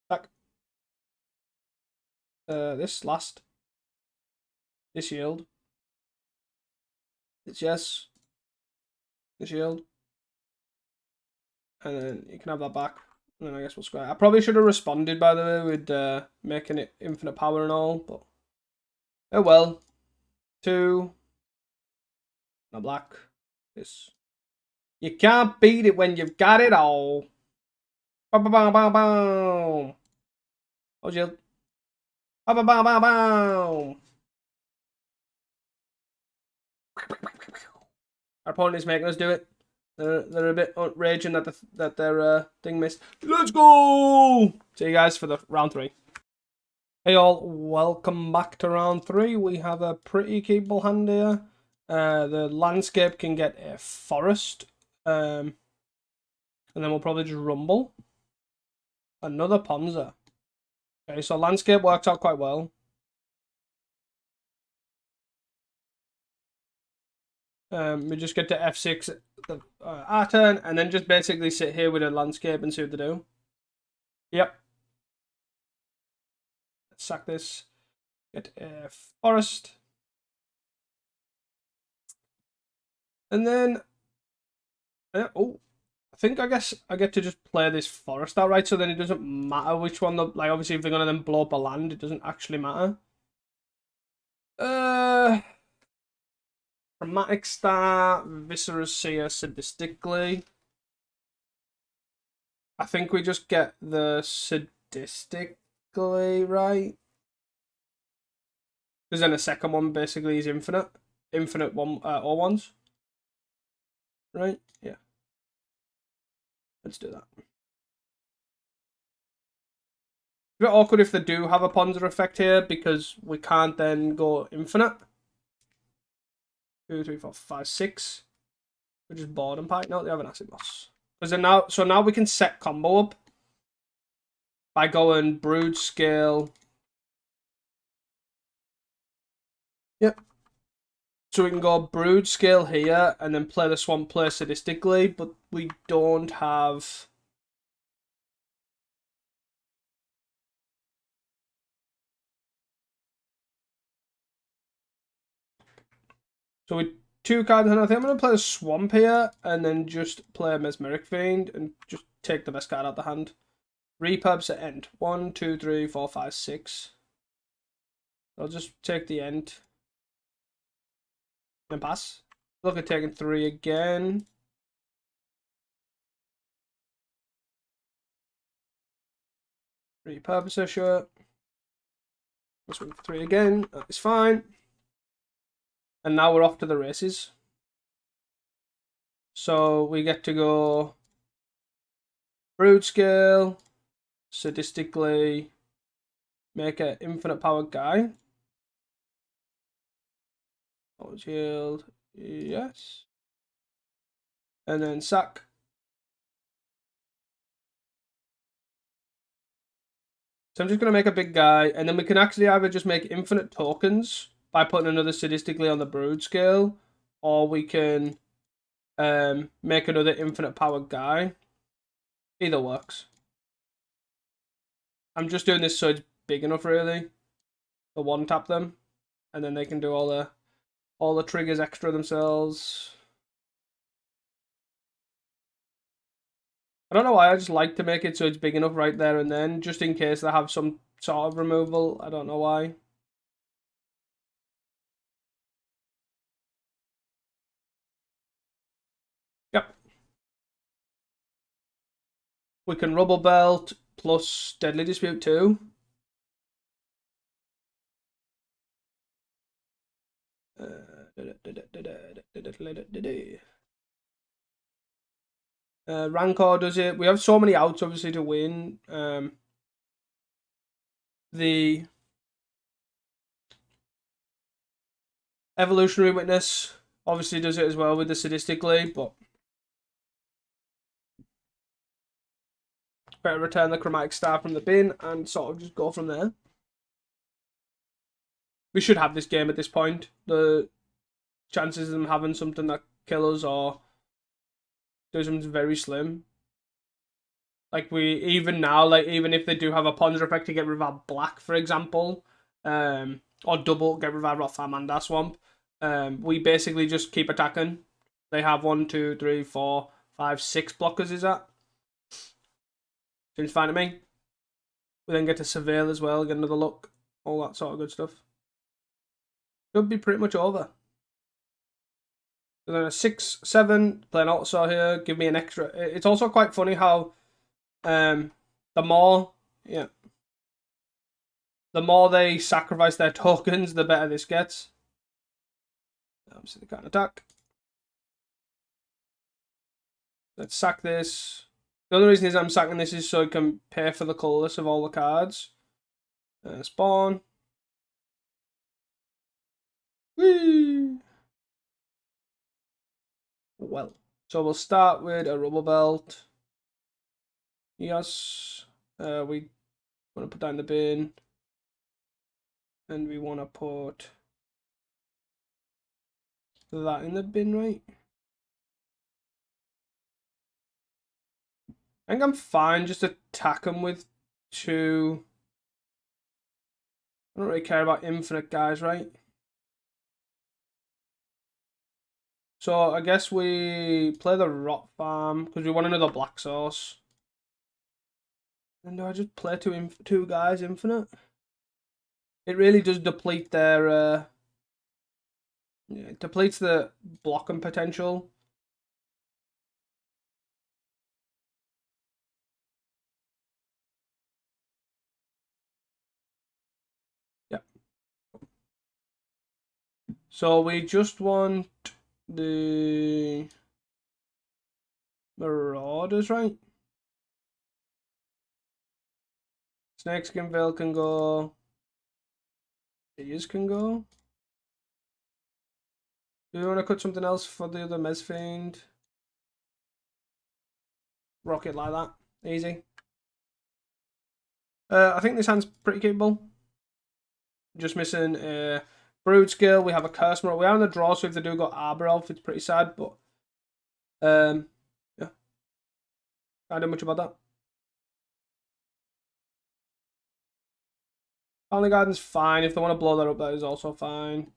Back. This last. This shield. It's yes. The shield. And then you can have that back. And then I guess we'll square. I probably should have responded, by the way, with making it infinite power and all, but oh well. 2. No black. This. You can't beat it when you've got it all. Bow, bow, bow, bow, bow. Oh, shield. Bow, bow, bow, bow, bow. Our opponent is making us do it. They're a bit raging that their thing missed. Let's go! See you guys for the round 3. Hey all, welcome back to round 3. We have a pretty keepable hand here. The landscape can get a forest. And then we'll probably just rumble. Another Ponza. Okay, so landscape works out quite well. We just get to F6 our turn, and then just basically sit here with a landscape and see what they do. Yep. Let's sack this. Get a forest. And then... oh, I guess I get to just play this forest outright, so then it doesn't matter which one. Like, obviously, if they're gonna then blow up a land, it doesn't actually matter. Chromatic Star, Viscera Seer, Sadistic Glee. I think we just get the Sadistic Glee, right? Because then the second one basically is infinite. Infinite one, all ones. Right? Yeah. Let's do that. It's a bit awkward if they do have a Ponder effect here, because we can't then go infinite. 2, 3, 4, 5, 6. We're just boredom pack. No, they have an acid boss. Because then now we can set combo up by going brood scale. Yep. So we can go brood scale here and then play the swamp play sadistically, but we don't have. So we 2 cards, and I think I'm gonna play a swamp here and then just play a mesmeric fiend and just take the best card out of the hand. Repubs at end. 1, 2, 3, 4, 5, 6. I'll just take the end. And pass. Look at taking 3 again. Repurposer, sure. Let's win for 3 again. That is fine. And now we're off to the races. So we get to go Brood Scale, Sadistically, make an infinite powered guy. Shield, yes. And then sack. So I'm just going to make a big guy, and then we can actually either just make infinite tokens by putting another Sadistically on the Brood Scale, or we can make another infinite powered guy. Either works. I'm just doing this so it's big enough, really. To one tap them, and then they can do all the triggers extra themselves. I don't know why, I just like to make it so it's big enough right there and then, just in case they have some sort of removal. I don't know why. Yep. We can Rubble Belt plus Deadly Dispute too. Rancor does it. We have so many outs, obviously, to win. The Evolutionary Witness obviously does it as well with the Sadistically, but better return the Chromatic Star from the bin and sort of just go from there. We should have this game at this point. The chances of them having something that kills us or do something very slim. Like, even now, like, even if they do have a Ponder effect to get rid of our black, for example, or double get rid of our Rotham and our swamp, we basically just keep attacking. They have 1, 2, 3, 4, 5, 6 blockers, is that? Seems fine to me. We then get to surveil as well, get another look, all that sort of good stuff. Should be pretty much over. So then a 6, 7, playing also here, give me an extra. It's also quite funny how the more they sacrifice their tokens, the better this gets. Obviously they can't attack. Let's sack this. The only reason is I'm sacking this is so I can pay for the colorless of all the cards. Spawn. Whee! Well, so we'll start with a Rubble Belt. Yes. We want to put down the bin. And we want to put that in the bin, right? I think I'm fine. Just attack them with 2. I don't really care about infinite guys, right? So I guess we play the Rot Farm because we want another black sauce. And do I just play two guys infinite? It really does deplete their yeah, it depletes the blocking potential. Yeah. So we just want the Marauders, right? Snakeskinville can go. These can go. Do you want to cut something else for the other Mesfiend? Rocket like that. Easy. I think this hand's pretty capable. Just missing Broodscale. We have a Curse Marauder. We are in the draw, so if they do got Arbor Elf, it's pretty sad, but yeah. Can't do much about that. Family Garden's fine. If they want to blow that up, that is also fine.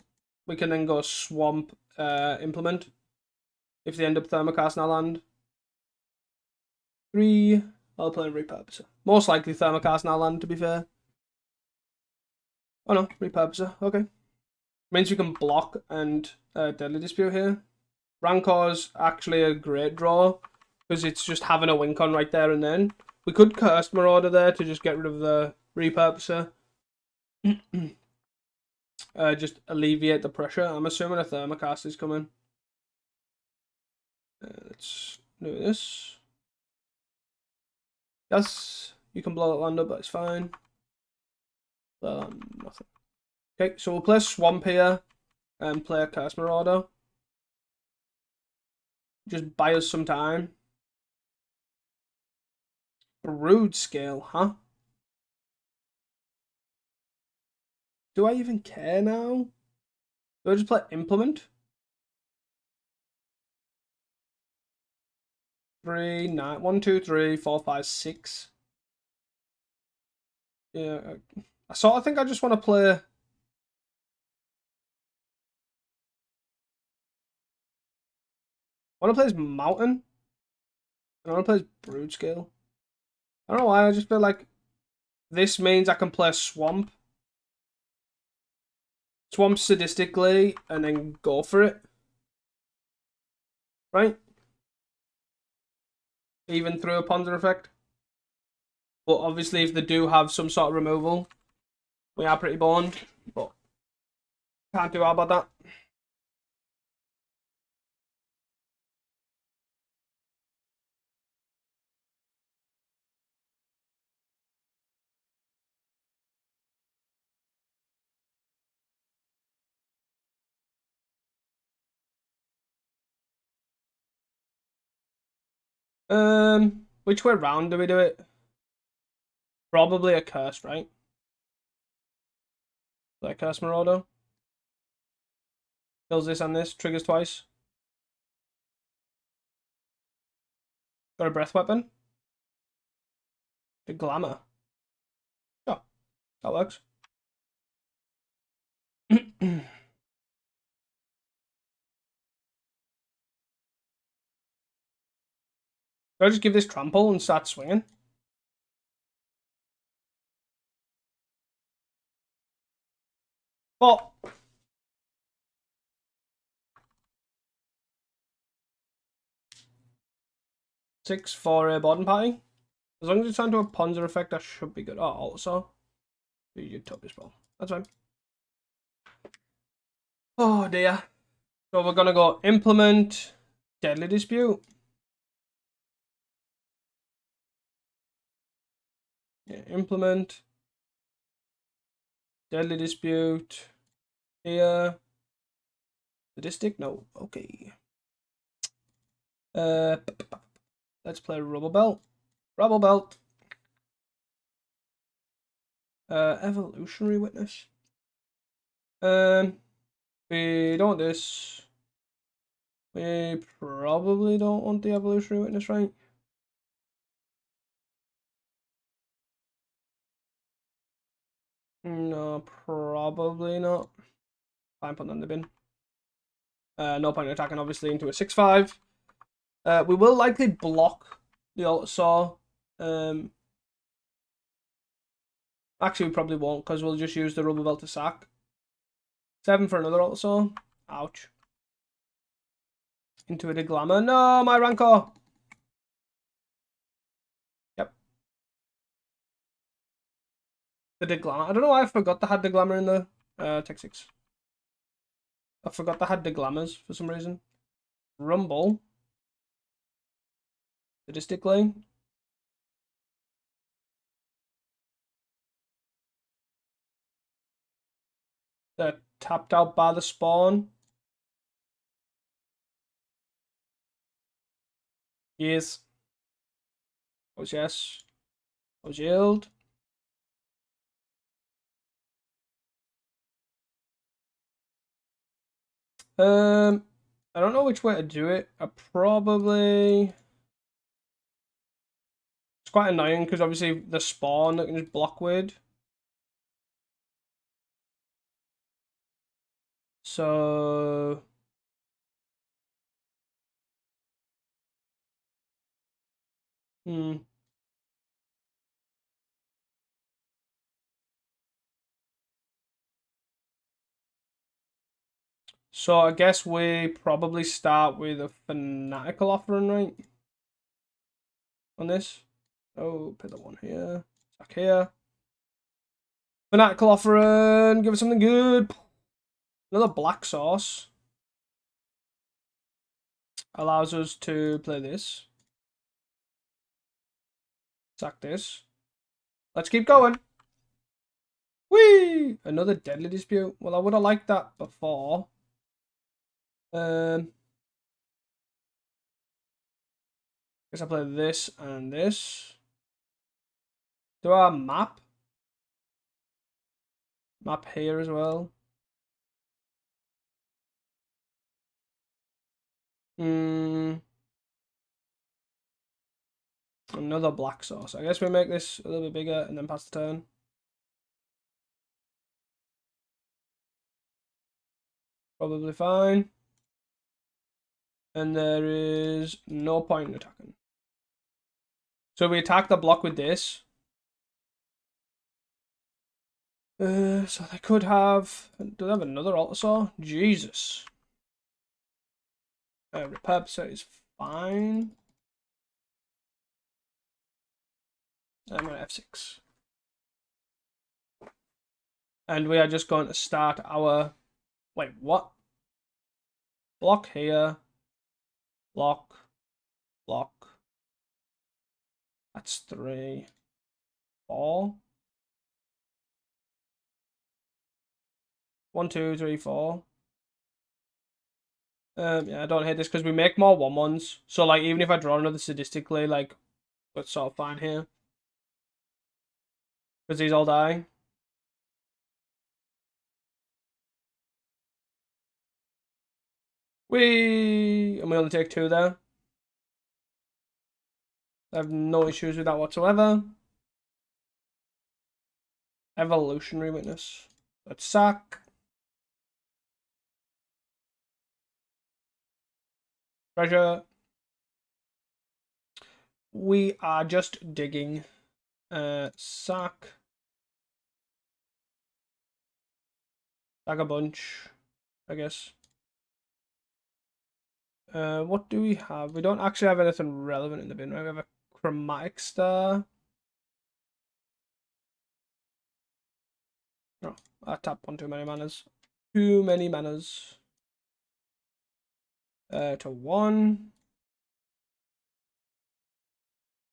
We can then go Swamp Implement if they end up Thermocasting our land. 3. I'll play Repurposer. Most likely Thermocasting our land, to be fair. Oh no, Repurposer. Okay. Means we can block and Deadly Dispute here. Rancor's actually a great draw because it's just having a wink on right there and then. We could Cursed Marauder there to just get rid of the Repurposer. Just alleviate the pressure. I'm assuming a Thermocast is coming. Let's do this. Yes, you can blow that land up, but it's fine. Nothing. Okay, so we'll play Swamp here and play a Curse Marauder. Just buy us some time. Broodscale, huh? Do I even care now? Do I just play Implement? 3, 9, 1, 2, 3, 4, 5, 6. Yeah, I sort of think I just want to play. I want to play as Mountain. I want to play as Broodscale. I don't know why. I just feel like this means I can play Swamp. Swamp Sadistic Glee and then go for it. Right? Even through a Ponder effect. But obviously, if they do have some sort of removal, we are pretty boned. But can't do all about that. Which way round do we do it? Probably a curse, right? Like Curse Marauder. Kills this and this, triggers twice. Got a breath weapon. The glamour. Oh, that works. Do I just give this trample and start swinging? Well, 6 for a bottom party. As long as it's onto a Ponzer effect, that should be good. Oh, also, do your top as well. That's fine. Oh dear. So we're gonna go Implement Deadly Dispute. Yeah, Implement Deadly Dispute here. Sadistic? No. Okay. Let's play Rubble Belt. Rubble Belt. Evolutionary Witness. We don't want this. We probably don't want the Evolutionary Witness, right? No, probably not. Fine, put that in the bin. No point in attacking, obviously, into a 6/5. We will likely block the Altar Saw. Actually, we probably won't, because we'll just use the Rubber Belt to sack. 7 for another Altar Saw. Ouch. Into a Deglammer. No, my Rancor. Yep. The Deglammer. I don't know why I forgot they had Deglammer in the Tech 6. I forgot they had Deglammers for some reason. Rumble. Sadistic Glee. They're tapped out by the spawn. Yes. Oh yes. Oh yield. I don't know which way to do it. I probably. It's quite annoying because obviously the spawn that can just block with. So. Hmm. So I guess we probably start with a fanatical offering, right? On this. Oh, put that one here. Back here. Fanatical offering. Give us something good. Another black sauce. Allows us to play this. Sack this. Let's keep going. Whee! Another deadly dispute. Well, I would have liked that before. Guess I play this and this. Do I map? Map here as well. Another black sauce. I guess we make this a little bit bigger and then pass the turn. Probably fine. And there is no point in attacking. So we attack the block with this. So they could have. Do they have another Altar Saw? Jesus. Repair set is fine. I'm on F6. And we are just going to start our. Wait, what? Block here. Block. Block. That's 3, 4. 1, 2, 3, 4. Yeah, I don't hate this because we make more 1/1s. So like, even if I draw another Sadistically, like, it's sort of fine here because these all die. And we only take 2 there. I have no issues with that whatsoever. Evolutionary Witness. Let's sack. Treasure. We are just digging. Sack. Sack a bunch, I guess. What do we have? We don't actually have anything relevant in the bin, right? We have a Chromatic Star. No, I tapped one too many manas. Too many manas. To 1.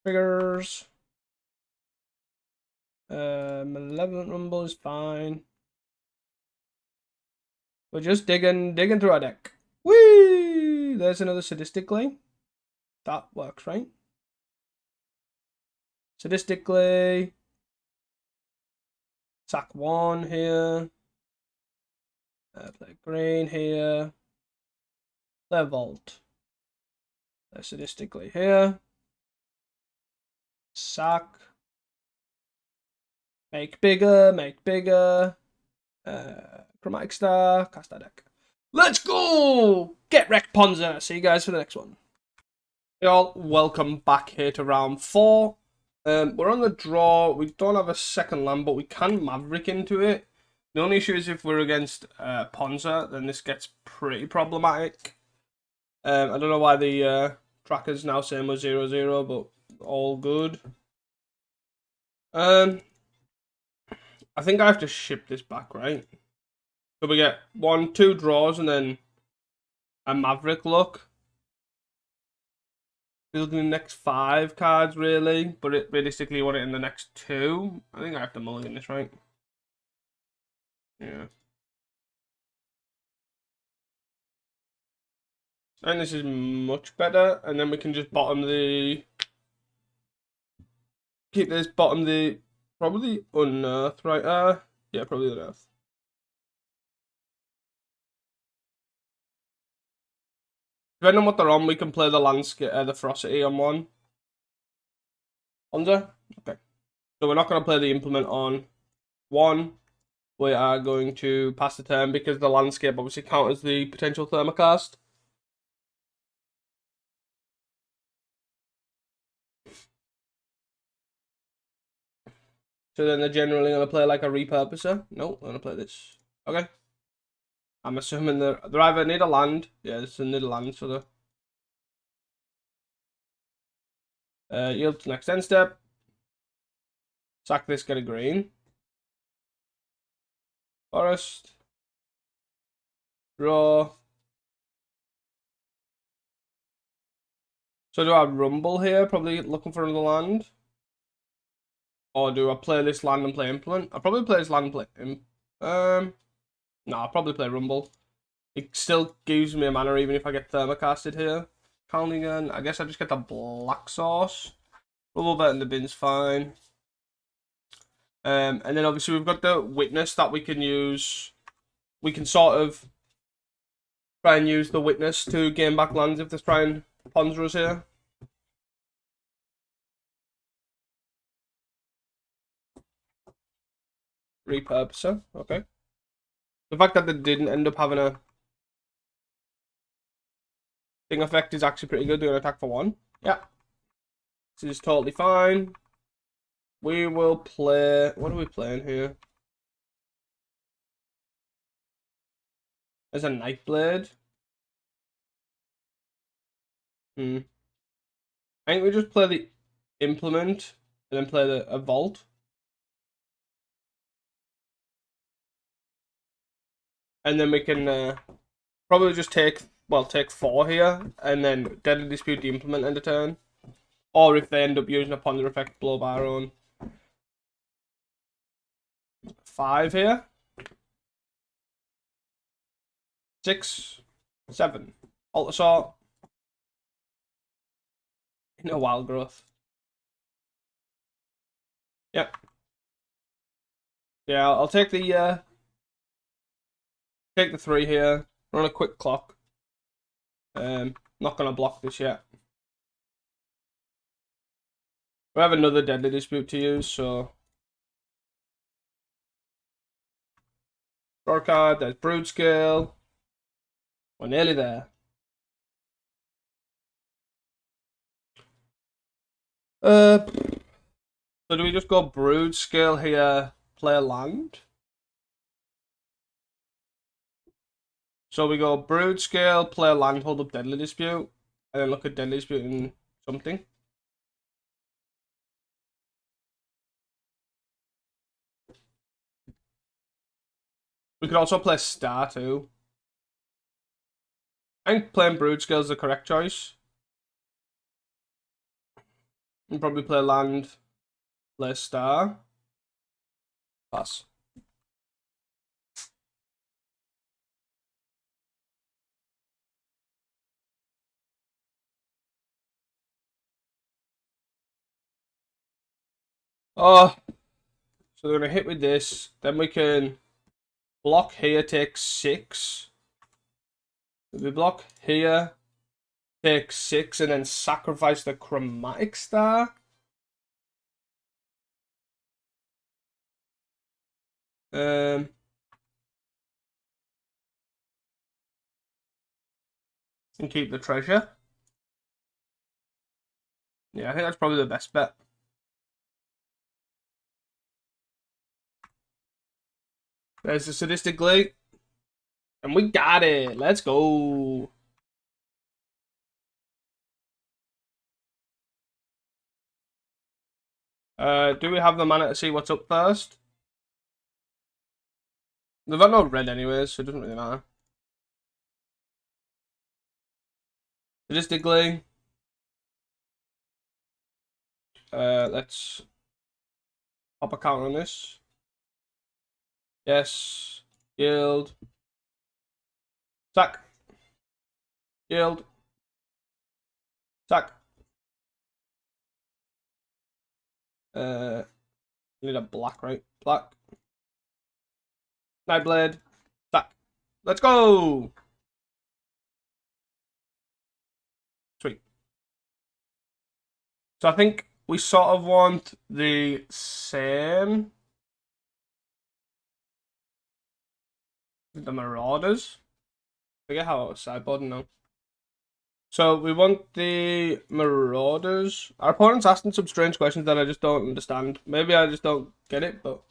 Triggers. Malevolent Rumble is fine. We're just digging through our deck. Whee! There's another Sadistic Glee. That works, right? Sadistic Glee. Sack 1 here. Play green here. Play Vault. Play Sadistic Glee here. Sack. Make bigger, make bigger. Chromatic Star. Cast that deck. Let's go! Get wrecked, Ponza. See you guys for the next one. Hey all, welcome back here to round 4. We're on the draw. We don't have a second land, but we can Maverick into it. The only issue is if we're against Ponza, then this gets pretty problematic. I don't know why the tracker's now saying we're 0-0, but all good. I think I have to ship this back, right? So we get 1, 2 draws and then a Maverick look. We're looking at the next 5 cards, really, but realistically, you want it in the next 2. I think I have to mulligan this, right? Yeah. And this is much better, and then we can just bottom the... Keep this bottom the... Probably unearth, right? Yeah, probably unearth. Depending on what they're on, we can play the landscape, the ferocity on one. Under? Okay. So we're not going to play the implement on 1. We are going to pass the turn because the landscape obviously counters the potential thermocast. So then they're generally going to play like a repurposer. No, they're going to play this. Okay. I'm assuming they're either need a land. Yeah, it's a need a land, so they're... yield to next end step. Sack this, get a green. Forest. Draw. So do I rumble here? Probably looking for another land. Or do I play this land and play implement? I'll probably play this land and play no, I'll probably play rumble. It still gives me a mana even if I get thermocasted here. Counting again. I guess I just get the black sauce. Rumble bet in the bin's fine. And then obviously we've got the witness that we can use. We can sort of try and use the witness to gain back lands if they're trying Ponza us here. Repurposer, okay. The fact that they didn't end up having a thing effect is actually pretty good. They're going to attack for 1. Yeah. This is totally fine. We will play... What are we playing here? There's a Nightblade. I think we just play the implement and then play a vault. And then we can probably just take 4 here and then Deadly Dispute the implement end of turn. Or if they end up using a ponder effect, blow by our own. 5 here. 6, 7. Alt Assault. No wild growth. Yep. Yeah, I'll take the 3 here. Run a quick clock. Not gonna block this yet. We have another Deadly Dispute to use, so draw a card. There's Broodscale. We're nearly there. So do we just go Broodscale here, play a land? So we go Broodscale, play a land, hold up Deadly Dispute, and then look at Deadly Dispute and something. We could also play Star too. I think playing Broodscale is the correct choice. And probably play land, play Star. Pass. Oh, so they're gonna hit with this. Then we can block here, take 6. If we block here, take 6, and then sacrifice the Chromatic Star. and keep the treasure. Yeah, I think that's probably the best bet. There's the Sadistic Glee. And we got it. Let's go. Do we have the mana to see what's up first? They've got no red anyways, so it doesn't really matter. Sadistic Glee. Let's pop a counter on this. Yes. Yield. Sack. Yield. Sack. You need a black, right? Black. Nightblade. Sack. Let's go! Sweet. So I think we sort of want the same. The Marauders. I forget how it was sideboarding now. So we want the Marauders. Our opponent's asking some strange questions that I just don't understand. Maybe I just don't get it, but...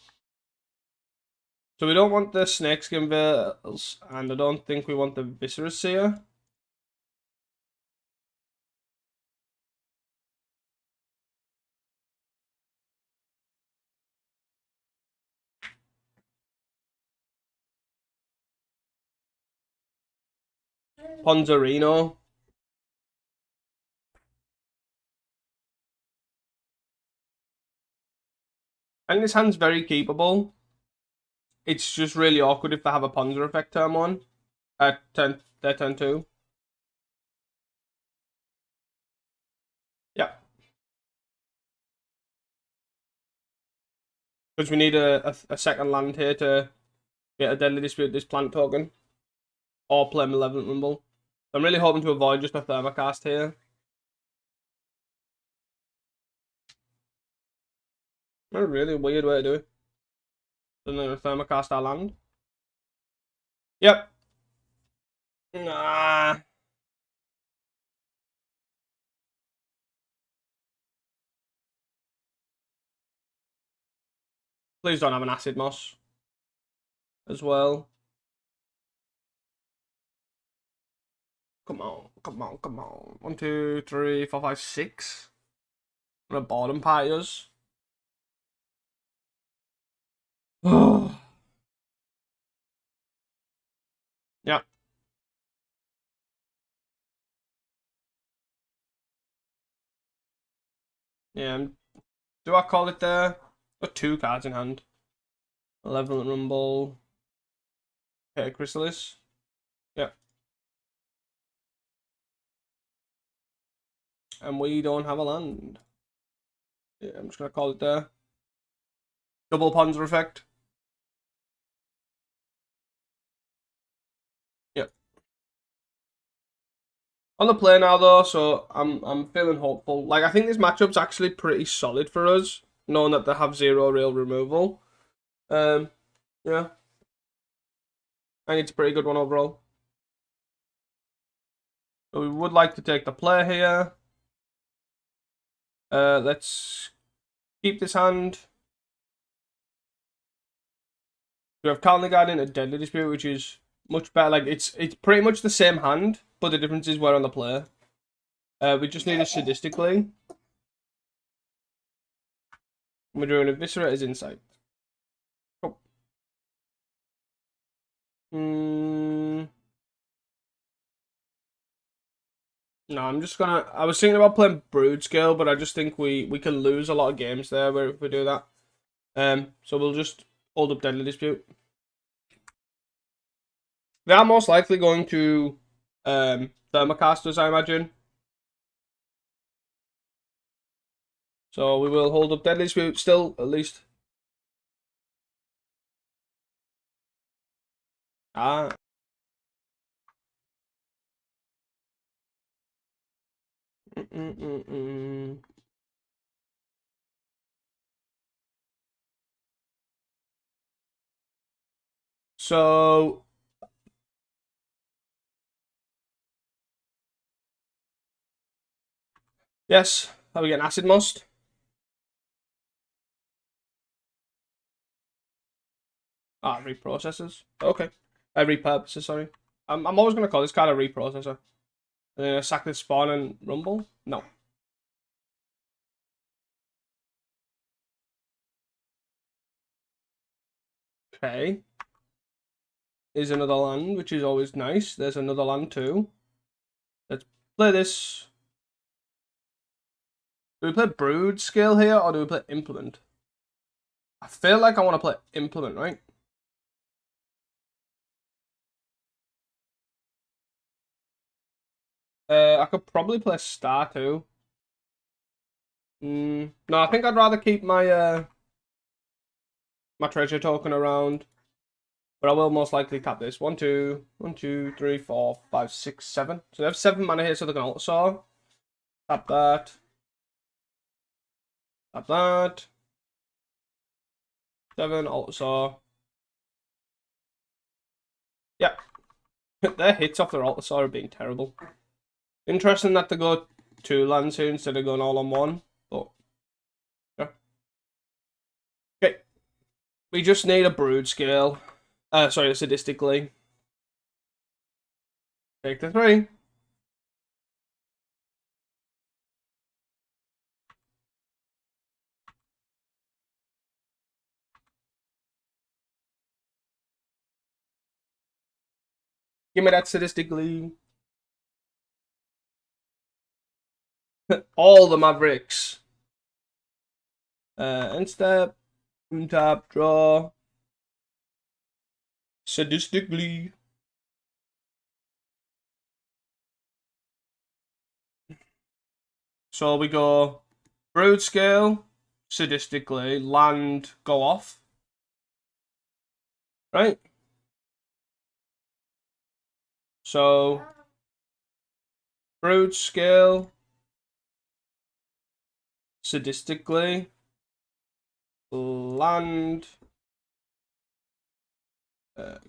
So we don't want the Snakeskin Veils, and I don't think we want the Viscera Seer. Ponzarino. I think this hand's very keepable. It's just really awkward if they have a Ponzer effect turn 1 at their turn 2. Yeah. Because we need a second land here to get a Deadly Dispute this plant token. Or play Malevolent Rumble. I'm really hoping to avoid just a Thermocast here. A really weird way to do it. And then a Thermocast our land. Yep. Nah. Please don't have an Acid Moss as well. Come on, come on, come on. 1, 2, 3, 4, 5, 6. I'm gonna bottom party us. Yeah. Yeah. Do I call it there? Got 2 cards in hand. Malevolent Rumble. Okay, Chrysalis. Yeah. And we don't have a land. Yeah, I'm just gonna call it there. Double Ponzer effect. Yep. On the play now though, so I'm feeling hopeful. Like I think this matchup's actually pretty solid for us, knowing that they have 0 real removal. Yeah. I think it's a pretty good one overall. So we would like to take the play here. Let's keep this hand. We have Calendar Guardian and Deadly Dispute, which is much better. Like it's pretty much the same hand, but the difference is we're on the play. We just need a Sadistic Glee. We're doing Eviscerator's Insight. Oh. No, I'm just gonna. I was thinking about playing Broodscale, but I just think we can lose a lot of games there where if we do that. So we'll just hold up Deadly Dispute. They are most likely going to Thermocasters, I imagine. So we will hold up Deadly Dispute still, at least. Ah. So Yes. Are we getting acid mossed? Ah, reprocessors. Okay. Repurposes, sorry. I'm always going to call this card a reprocessor. And then sack this spawn and rumble? No. Okay. Is another land, which is always nice. There's another land too. Let's play this. Do we play Broodscale here, or do we play Implement? I feel like I want to play Implement, right? I could probably play Star too. No, I think I'd rather keep my my treasure token around. But I will most likely tap this. 1, 2, 1, 2, 3, 4, 5, 6, 7. So they have 7 mana here, so they can also tap that. Tap that. 7 also. Yeah. Their hits off their Altasaur are being terrible. Interesting that they go 2 lands here instead of going all on 1. But yeah. Okay. We just need a Broodscale. Sorry, a Sadistic Glee. Take the 3. Give me that Sadistic Glee. All the Mavericks. End step. Tap, draw. Sadistic Glee. So we go Broodscale, Sadistic Glee, land, go off. Right? So Broodscale, Sadistic Glee, land,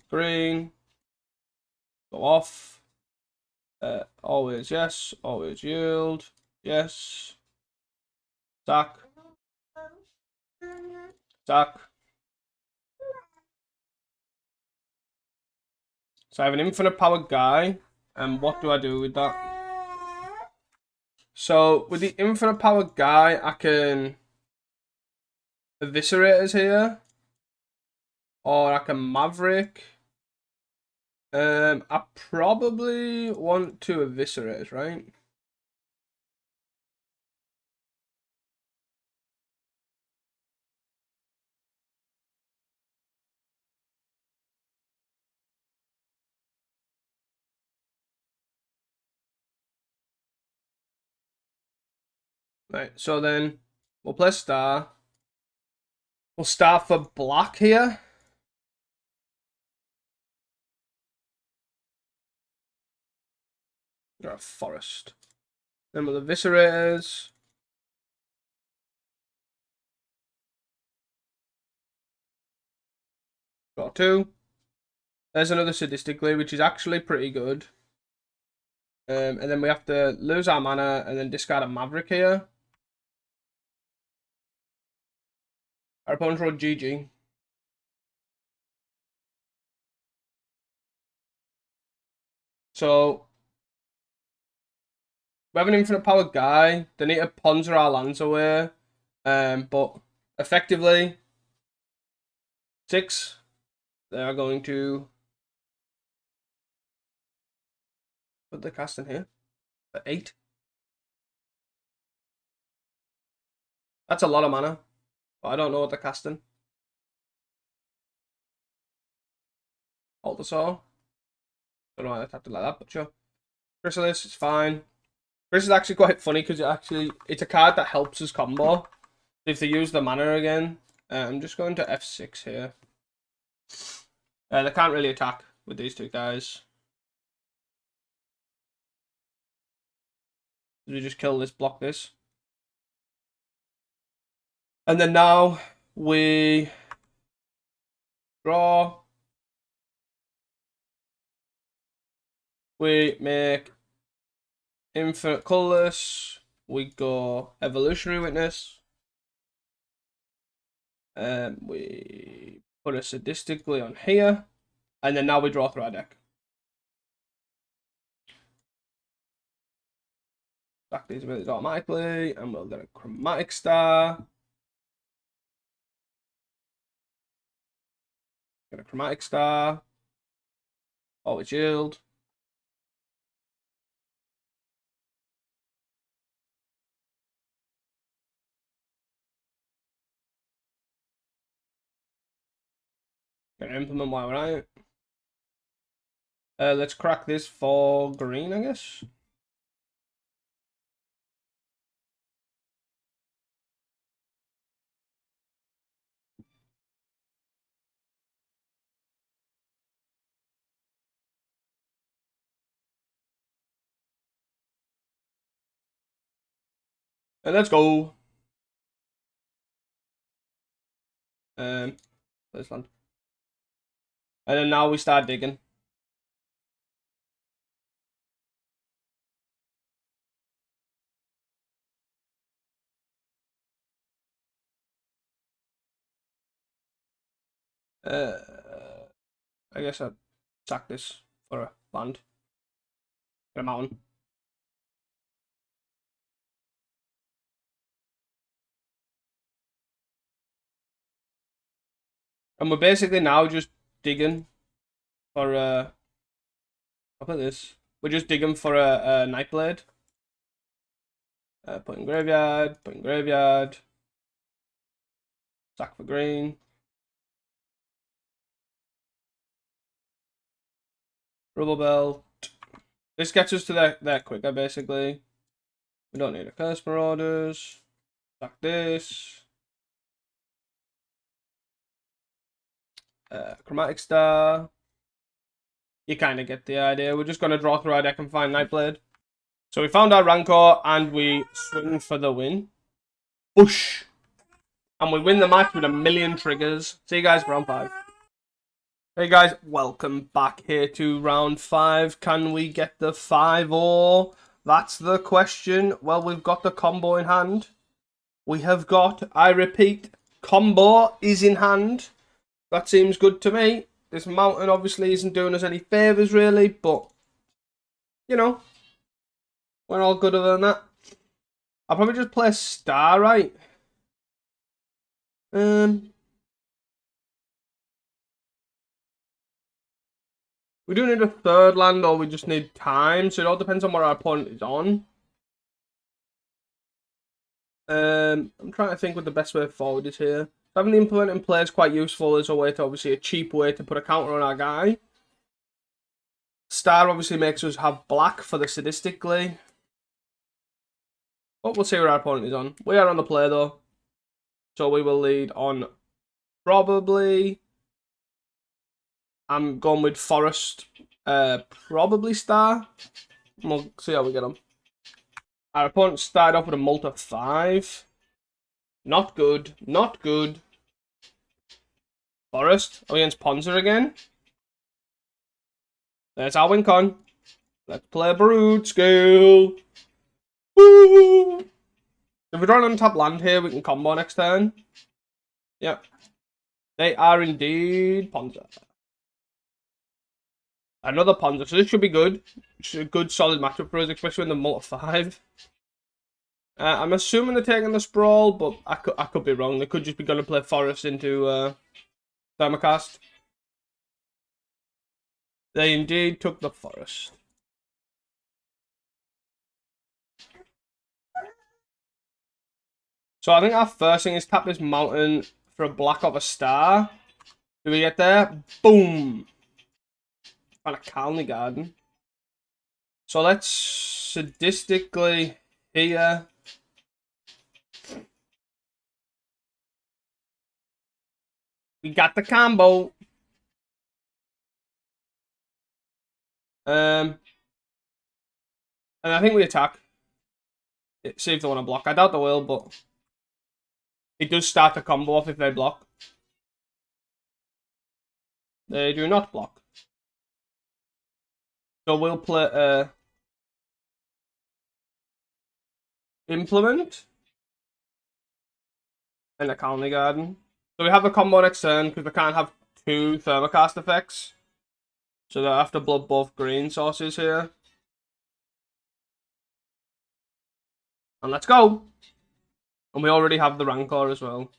green, go off. Always yes, always yield, yes. Sack. Sack. So I have an infinite power guy, and what do I do with that? So with the infinite power guy, I can eviscerators here, or I can maverick. I probably want to eviscerate, right? Right, so then we'll play star. We'll start for black here. Got a forest. Then with eviscerators. Got 2. There's another Sadistic Glee, which is actually pretty good. And then we have to lose our mana and then discard a Maverick here. Our opponent rolled GG. So we have an infinite power guy. They need to Ponzer our lands away. But effectively 6. They are going to put the cast in here. 8. That's a lot of mana. But I don't know what they're casting. Altasaur. Don't know why I tapped it like that, but sure. Chrysalis is fine. Chris is actually quite funny because it's a card that helps us combo. If they use the mana again. I'm just going to F6 here. They can't really attack with these 2 guys. We just kill this, block this. And then now we draw. We make infinite colorless. we go Evolutionary Witness. We put a Sadistic Glee on here. And then now we draw through our deck. Stack these abilities automatically, and we'll get a Chromatic Star. Get a Chromatic Star. Always Shield. Get an Implement while we're at it. Let's crack this for green, I guess. And let's go. This land. And then now we start digging. I guess I'd sack this for a land. Get a mountain. And we're basically now just digging for I'll put this. We're just digging for a Nightblade. Put in graveyard, put in graveyard. Sack for green. Rubble Belt. This gets us to that quicker, basically. We don't need a Curse Marauders. Sack this. Chromatic Star. You kind of get the idea. We're just going to draw through our deck and find Nightblade. So we found our Rancor and we swing for the win. Whoosh! And we win the match with 1,000,000 triggers. See you guys for round 5. Hey guys, welcome back here to round 5. Can we get the 5-0? That's the question. Well, we've got the combo in hand. We have got, I repeat, combo is in hand. That seems good to me. This mountain obviously isn't doing us any favours really, but, you know, we're all good other than that. I'll probably just play Star, right? We do need a third land or we just need time, so it all depends on what our opponent is on. I'm trying to think what the best way forward is here. Having the implement in play is quite useful as a way to, obviously, a cheap way to put a counter on our guy. Star obviously makes us have black for the Sadistic Glee. But we'll see what our opponent is on. We are on the play though. So we will lead on probably... I'm going with Forest. Probably Star. We'll see how we get on. Our opponent started off with a Multi 5. Not good. Not good. Forest. Against Ponza again. There's our win con. Let's play Broodscale. Woo! If we draw an untap land here, we can combo next turn. Yep. They are indeed Ponza. Another Ponza. So this should be good. It's a good solid matchup for us, especially in the Multi 5. I'm assuming they're taking the Sprawl, but I could be wrong. They could just be going to play Forest into Thermocast. They indeed took the Forest. So I think our first thing is tap this mountain for a black of a star. Do we get there? Boom! Found a Calny Garden. So let's sadistically here. We got the combo. And I think we attack. See if they want to block. I doubt they will, but it does start the combo off if they block. They do not block. So we'll play Implement and a Colony Garden. So we have the combo next turn because we can't have two Thermocast effects. So they have to blood both green sources here. And let's go! And we already have the Rancor as well.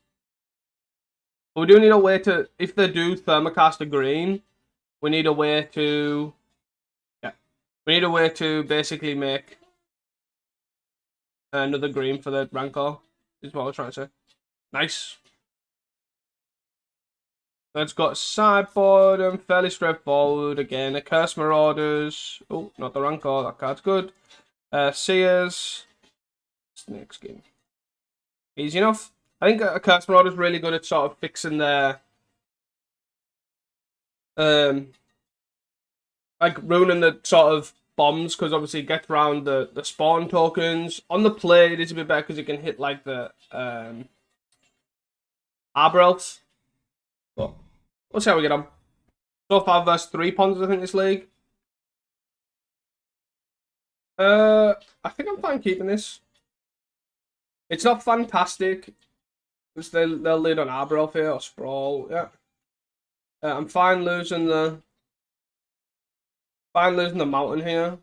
But we do need a way to, if they do Thermocast a green, we need a way to, we need a way to basically make another green for the Rancor, is what I was trying to say. Nice. Let's got sideboard and fairly straightforward. Again, a Curse Marauders. Oh, not the Rancor, that card's good. Seers. Snake Skin. Easy enough. I think a Curse Marauder is really good at sort of fixing their like ruining the sort of bombs, because obviously it gets around the spawn tokens. On the play, it is a bit better because it can hit like the Arbor Elf. But we'll see how we get on. So far, versus 3 pawns, I think, this league. I think I'm fine keeping this. It's not fantastic. Because they'll lead on Arbor Elf here or Sprawl. Yeah. I'm fine losing the mountain here.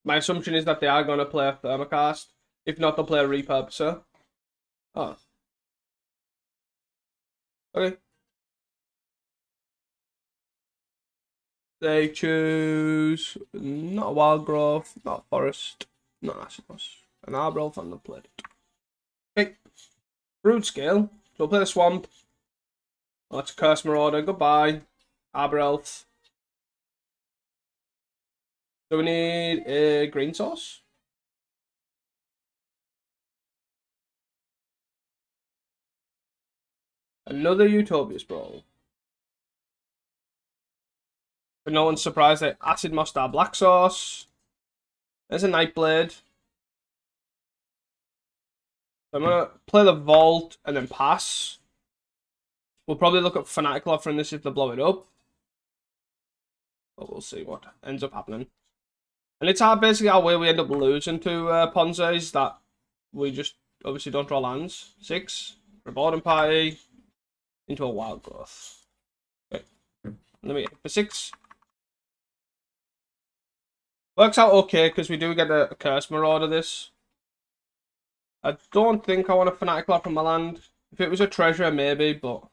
My assumption is that they are going to play a Thermocast. If not, they'll play a Repurposer. Oh. Okay. They choose not a Wild Growth, not a Forest, not Asimos. An Arbor Elf and they'll play it. Okay. Broodscale. So we'll play the Swamp. Oh, it's a Curse Marauder. Goodbye. Arbor Elf. So we need a green source. Another Utopia Sprawl. But no one's surprised that Acid Mostar Black Source. There's a Nightblade. So I'm going to play the Vault and then pass. We'll probably look at Fanatical offering this if they blow it up. But we'll see what ends up happening. And it's basically our way we end up losing to Ponza is that we just obviously don't draw lands. 6. Rewarding Party. Into a Wild Growth. Okay. Let me get for 6. Works out okay because we do get a Curse Marauder this. I don't think I want a Fanatical Offer from my land. If it was a treasure, maybe, but...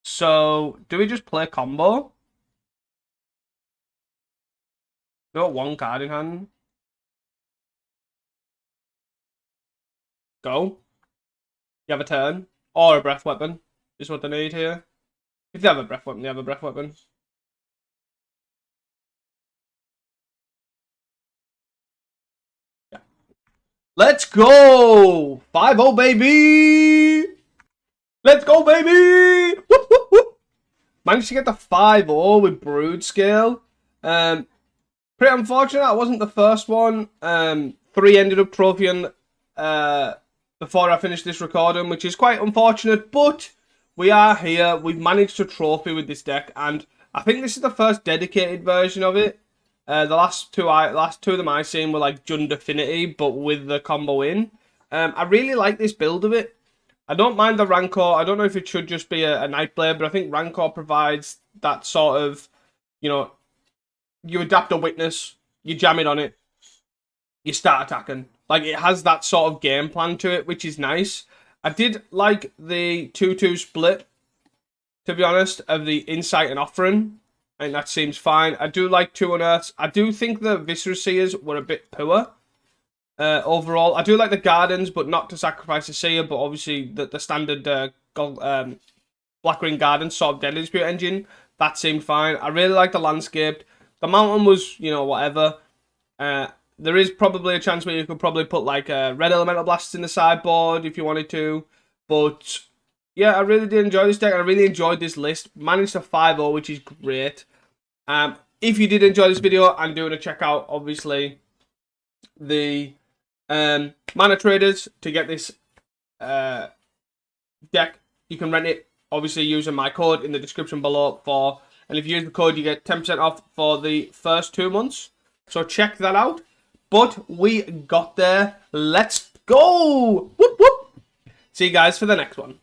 So, do we just play combo? We got one card in hand. Go. You have a turn. Or a breath weapon. Is what they need here. If they have a breath weapon, they have a breath weapon. Yeah. Let's go! 5-0, baby! Let's go, baby! Whoop, whoop, whoop. Managed to get the 5-0 with Broodscale. Pretty unfortunate, that wasn't the first one. 3 ended up trophying before I finished this recording, which is quite unfortunate, but we are here. We've managed to trophy with this deck, and I think this is the first dedicated version of it. The last two of them I've seen were like Jund Affinity, but with the combo in. I really like this build of it. I don't mind the Rancor. I don't know if it should just be a Nightblade, but I think Rancor provides that sort of, you know, you adapt a Witness, you jam it on it, you start attacking. Like, it has that sort of game plan to it, which is nice. I did like the 2-2 split, to be honest, of the Insight and Offering. I think that seems fine. I do like 2 Unearths. I do think the Viscera Seers were a bit poor. Overall, I do like the Gardens, but not to sacrifice a Seer, but obviously the standard Black-Green Garden sort of Deadly Dispute engine, that seemed fine. I really like the Landscape. The Mountain was, you know, whatever. There is probably a chance where you could probably put like Red Elemental Blasts in the sideboard if you wanted to. But yeah, I really did enjoy this deck. I really enjoyed this list. Managed a 5-0, which is great. If you did enjoy this video, I'm doing a check out, obviously, the Manatraders to get this deck. You can rent it, obviously, using my code in the description below for And if you use the code, you get 10% off for the first 2 months. So check that out. But we got there. Let's go! Whoop, whoop. See you guys for the next one.